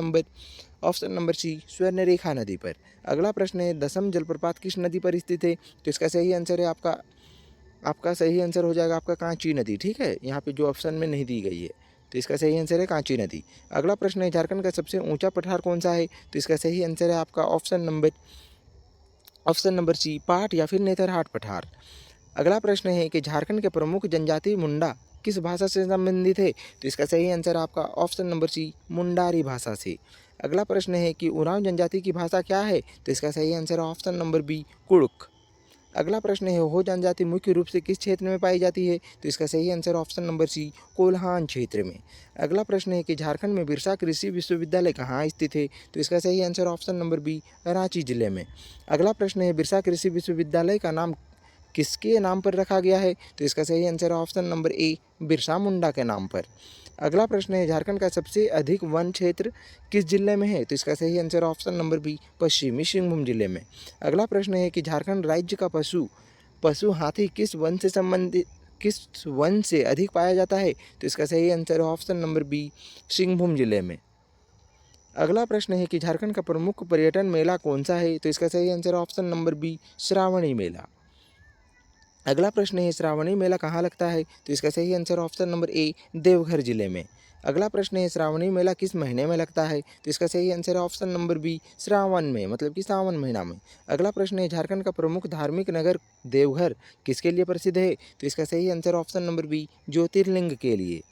नंबर सी स्वर्णरेखा नदी पर। अगला प्रश्न है दसम जलप्रपात किस नदी पर स्थित है? तो इसका सही आंसर है आपका सही आंसर हो जाएगा आपका कांची नदी। ठीक है, यहाँ पे जो ऑप्शन में नहीं दी गई है, तो इसका सही आंसर है कांची नदी। अगला प्रश्न है झारखंड का सबसे ऊंचा पठार कौन सा है? तो इसका सही आंसर है आपका ऑप्शन नंबर सी पाट या फिर नेतरहाट पठार। अगला प्रश्न है कि झारखंड के प्रमुख जनजाति मुंडा किस भाषा से संबंधित है? तो इसका सही आंसर आपका ऑप्शन नंबर सी मुंडारी भाषा से। अगला प्रश्न है कि उरांव जनजाति की भाषा क्या है? तो इसका सही answer option number B Kurukh. अगला प्रश्न है हो जनजाति मुख्य रूप से किस क्षेत्र में पाई जाती है? तो इसका सही answer option number C Kolhan क्षेत्र में। अगला प्रश्न है कि झारखंड में बिरसा कृषि विश्वविद्यालय कहाँ स्थित है? तो इसका सही answer option number B Ranchi जिले में। अगला प्रश्न है बिरसा कृषि विश्वविद्यालय का नाम किसके नाम पर रखा गया है? तो इसका सही answer option number A Birsa Munda के नाम पर। अगला प्रश्न है झारखंड का सबसे अधिक वन क्षेत्र किस जिले में है? तो इसका सही आंसर ऑप्शन नंबर बी पश्चिमी सिंहभूम जिले में। अगला प्रश्न है कि झारखंड राज्य का पशु हाथी किस वन से अधिक पाया जाता है? तो इसका सही answer option number B Singhbhum जिले में। अगला प्रश्न है कि झारखंड का प्रमुख पर्यटन मेला कौन सा है? तो इसका सही answer option number B Shravani Mela. अगला प्रश्न है श्रावणी मेला कहाँ लगता है? तो इसका सही आंसर ऑप्शन नंबर ए देवघर जिले में। अगला प्रश्न है श्रावणी मेला किस महीने में लगता है? तो इसका सही आंसर है ऑप्शन नंबर बी श्रावण में, मतलब कि सावन महीना में। अगला प्रश्न है झारखंड का प्रमुख धार्मिक नगर देवघर किसके लिए प्रसिद्ध है? तो इसका सही आंसर ऑप्शन नंबर बी ज्योतिर्लिंग के लिए।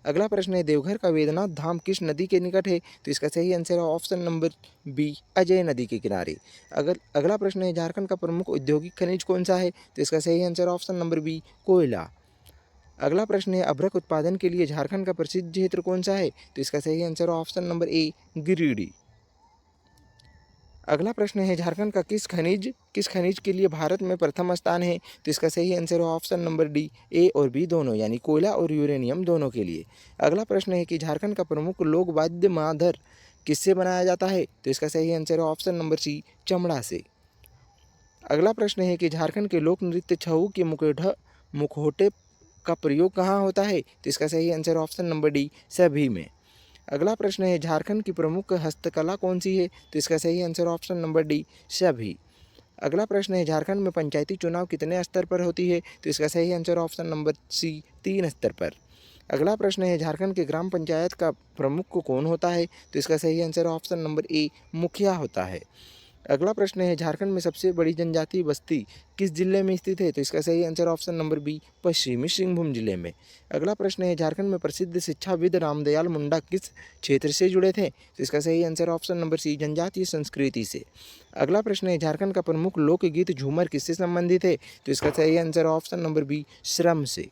अगला प्रश्न है देवघर का वेदनाथ धाम किस नदी के निकट है? तो इसका सही आंसर है ऑप्शन नंबर बी अजय नदी के किनारे। अगला प्रश्न है झारखंड का प्रमुख औद्योगिक खनिज कौन सा है? तो इसका सही आंसर ऑप्शन नंबर बी कोयला। अगला प्रश्न है अभ्रक उत्पादन के लिए झारखंड का प्रसिद्ध क्षेत्र कौन सा है? तो इसका सही आंसर ऑप्शन नंबर ए गिरिडीह। अगला प्रश्न है झारखंड का किस खनिज के लिए भारत में प्रथम स्थान है? तो इसका सही आंसर है ऑप्शन नंबर डी ए और बी दोनों, यानी कोयला और यूरेनियम दोनों के लिए। अगला प्रश्न है कि झारखंड का प्रमुख लोक वाद्य माधर किससे बनाया जाता है? तो इसका सही आंसर है ऑप्शन नंबर सी चमड़ा से। अगला प्रश्न है कि झारखंड के लोक नृत्य छऊ के मुखौटे का प्रयोग कहाँ होता है? तो इसका सही आंसर ऑप्शन नंबर डी सभी में। अगला प्रश्न है झारखंड की प्रमुख हस्तकला कौन सी है? तो इसका सही आंसर ऑप्शन नंबर डी सभी। अगला प्रश्न है झारखंड में पंचायती चुनाव कितने स्तर पर होती है? तो इसका सही आंसर ऑप्शन नंबर सी 3 स्तर पर। अगला प्रश्न है झारखंड के ग्राम पंचायत का प्रमुख कौन होता है? तो इसका सही आंसर ऑप्शन नंबर ए मुखिया होता है। अगला प्रश्न है झारखंड में सबसे बड़ी जनजातीय बस्ती किस जिले में स्थित है? तो इसका सही आंसर ऑप्शन नंबर बी पश्चिमी सिंहभूम जिले में। अगला प्रश्न है झारखंड में प्रसिद्ध शिक्षाविद रामदयाल मुंडा किस क्षेत्र से जुड़े थे? तो इसका सही आंसर ऑप्शन नंबर सी जनजातीय संस्कृति से। अगला प्रश्न है झारखंड का प्रमुख लोकगीत झूमर किससे संबंधित है? तो इसका सही आंसर ऑप्शन नंबर बी श्रम से।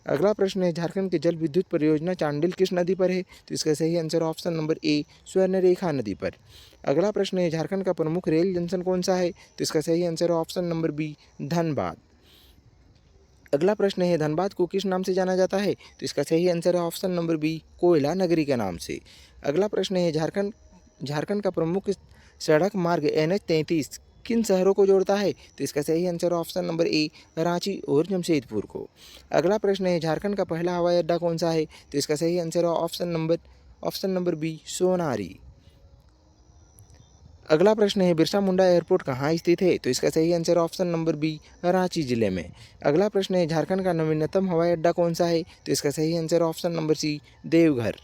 अगला प्रश्न है झारखंड की जल विद्युत परियोजना चांडिल किस नदी पर है? तो इसका सही answer option number A Swarnarekha नदी पर। अगला प्रश्न है झारखंड का प्रमुख रेल जंक्शन कौन सा है? तो इसका सही answer option number B Dhanbad. अगला प्रश्न है धनबाद को किस नाम से जाना जाता है? तो इसका सही आंसर है ऑप्शन नंबर बी कोयला नगरी के नाम से। अगला प्रश्न है झारखंड झारखंड का प्रमुख सड़क मार्ग NH-33 किन शहरों को जोड़ता है? तो इसका सही answer option number A Ranchi और जमशेदपुर को। अगला प्रश्न है झारखंड का पहला हवाई अड्डा कौन सा है? तो इसका सही आंसर है ऑप्शन नंबर बी सोनारी। अगला प्रश्न है बिरसा मुंडा एयरपोर्ट कहाँ स्थित है? तो इसका सही answer option number B Ranchi जिले में। अगला प्रश्न है झारखंड का नवीनतम हवाई अड्डा कौन सा है? तो इसका सही answer option number C Deoghar.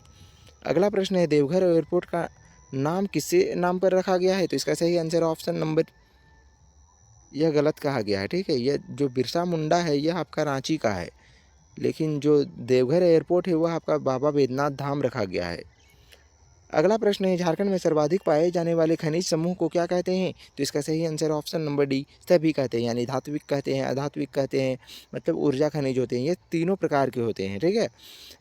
अगला प्रश्न है देवघर एयरपोर्ट का नाम किससे नाम पर रखा गया है? तो इसका सही आंसर ऑप्शन नंबर, यह गलत कहा गया है, ठीक है। यह जो बिरसा मुंडा है यह आपका रांची का है, लेकिन जो देवघर एयरपोर्ट है वह आपका बाबा बैद्यनाथ धाम रखा गया है। अगला प्रश्न है झारखंड में सर्वाधिक पाए जाने वाले खनिज समूह को क्या कहते हैं? तो इसका सही आंसर ऑप्शन नंबर डी सभी कहते हैं, यानी धात्विक कहते हैं, अधात्विक कहते हैं, मतलब ऊर्जा खनिज होते हैं, ये तीनों प्रकार के होते हैं, ठीक है।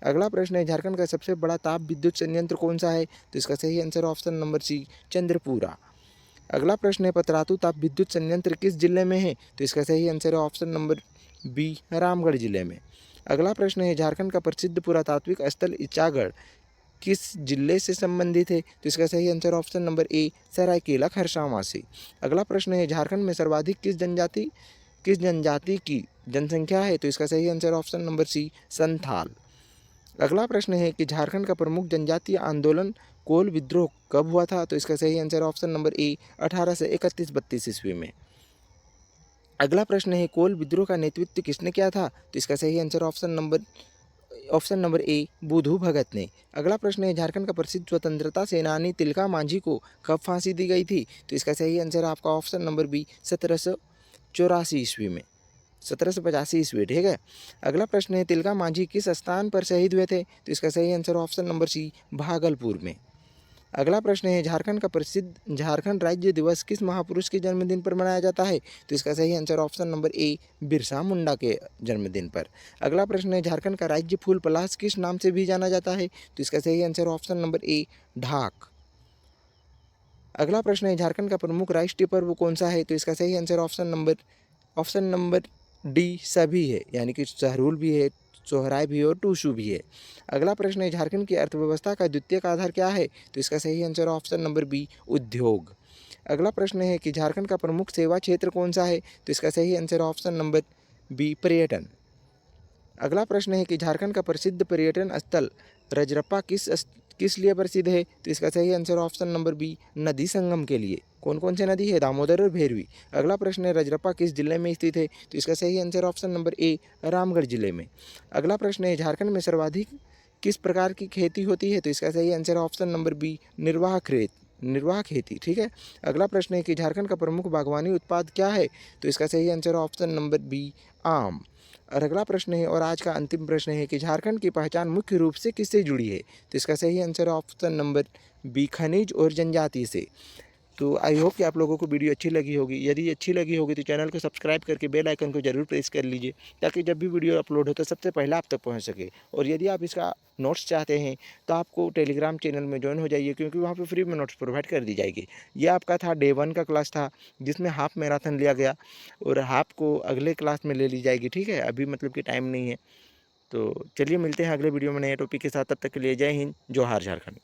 अगला प्रश्न है झारखंड का सबसे बड़ा ताप विद्युत संयंत्र कौन सा है? तो इसका सही answer option number C Chandrapura. अगला प्रश्न है पतरातू ताप विद्युत संयंत्र किस जिले में है? तो इसका सही आंसर है ऑप्शन नंबर बी रामगढ़ जिले में। अगला प्रश्न है झारखंड का प्रसिद्ध पुरातात्विक स्थल इचागढ़ किस जिले से संबंधित है? तो इसका सही answer option number A Seraikela Kharsawan से। अगला प्रश्न है झारखंड में सर्वाधिक किस जनजाति की जनसंख्या है? तो इसका सही answer option number C Santhal. अगला प्रश्न है कि झारखंड का प्रमुख जनजातीय आंदोलन कोल विद्रोह कब हुआ था? तो इसका सही आंसर ऑप्शन नंबर ए 1831-32 ईस्वी में। अगला प्रश्न है कोल विद्रोह का नेतृत्व किसने किया था? तो इसका सही आंसर ऑप्शन नंबर ए बुधू भगत ने। अगला प्रश्न है झारखंड का प्रसिद्ध स्वतंत्रता सेनानी तिलका मांझी को कब फांसी दी गई थी? तो इसका सही आंसर आपका ऑप्शन नंबर बी 1784 ईस्वी में, 1785 ईस्वी, ठीक है। अगला प्रश्न है तिलका मांझी किस स्थान पर शहीद हुए थे? तो इसका सही answer option number C Bhagalpur में। अगला प्रश्न है झारखंड का प्रसिद्ध झारखंड राज्य दिवस किस महापुरुष के जन्मदिन पर मनाया जाता है? तो इसका सही answer option number A Birsa Munda के जन्मदिन पर। अगला प्रश्न है झारखंड का राज्य फूल पलाश किस नाम से भी जाना जाता है? तो इसका सही आंसर ऑप्शन नंबर ए ढाक। अगला प्रश्न है झारखंड का प्रमुख राष्ट्रीय पर्व कौन सा है? तो इसका सही आंसर ऑप्शन नंबर डी सभी है, यानी कि सहरूल भी है, सोहराय भी है और टूसू भी है। अगला प्रश्न है झारखंड की अर्थव्यवस्था का द्वितीयक आधार क्या है? तो इसका सही आंसर ऑप्शन नंबर बी उद्योग। अगला प्रश्न है कि झारखंड का प्रमुख सेवा क्षेत्र कौन सा है? तो इसका सही आंसर ऑप्शन नंबर बी पर्यटन। अगला प्रश्न है कि झारखंड का प्रसिद्ध पर्यटन स्थल रजरप्पा किस लिए प्रसिद्ध है? तो इसका सही आंसर ऑप्शन नंबर बी नदी संगम के लिए। कौन कौन से नदी है? दामोदर और भेरवी। अगला प्रश्न है रजरप्पा किस जिले में स्थित है? तो इसका सही आंसर ऑप्शन नंबर ए रामगढ़ जिले में। अगला प्रश्न है झारखंड में सर्वाधिक किस प्रकार की खेती होती है? तो इसका सही आंसर ऑप्शन नंबर बी निर्वाह खेती, ठीक है। अगला प्रश्न है कि झारखंड का प्रमुख बागवानी उत्पाद क्या है? तो इसका सही आंसर ऑप्शन नंबर बी आम। और अगला प्रश्न है और आज का अंतिम प्रश्न है कि झारखंड की पहचान मुख्य रूप से किससे जुड़ी है? तो इसका सही आंसर ऑप्शन नंबर बी खनिज और जनजाति से। तो आई होप कि आप लोगों को वीडियो अच्छी लगी होगी। यदि अच्छी लगी होगी तो चैनल को सब्सक्राइब करके बेल आइकन को जरूर प्रेस कर लीजिए, ताकि जब भी वीडियो अपलोड हो तो सबसे पहले आप तक पहुंच सके। और यदि आप इसका नोट्स चाहते हैं तो आपको टेलीग्राम चैनल में ज्वाइन हो जाइए, क्योंकि वहाँ पे फ्री में नोट्स प्रोवाइड कर दी जाएगी। ये आपका था डे 1 का क्लास था, जिसमें हाफ मैराथन लिया गया, और हाफ को अगले क्लास में ले ली जाएगी, ठीक है। अभी मतलब कि टाइम नहीं है। तो चलिए मिलते हैं अगले वीडियो में नए टॉपिक के साथ। तब तक के लिए जय हिंद, जोहार झारखंड।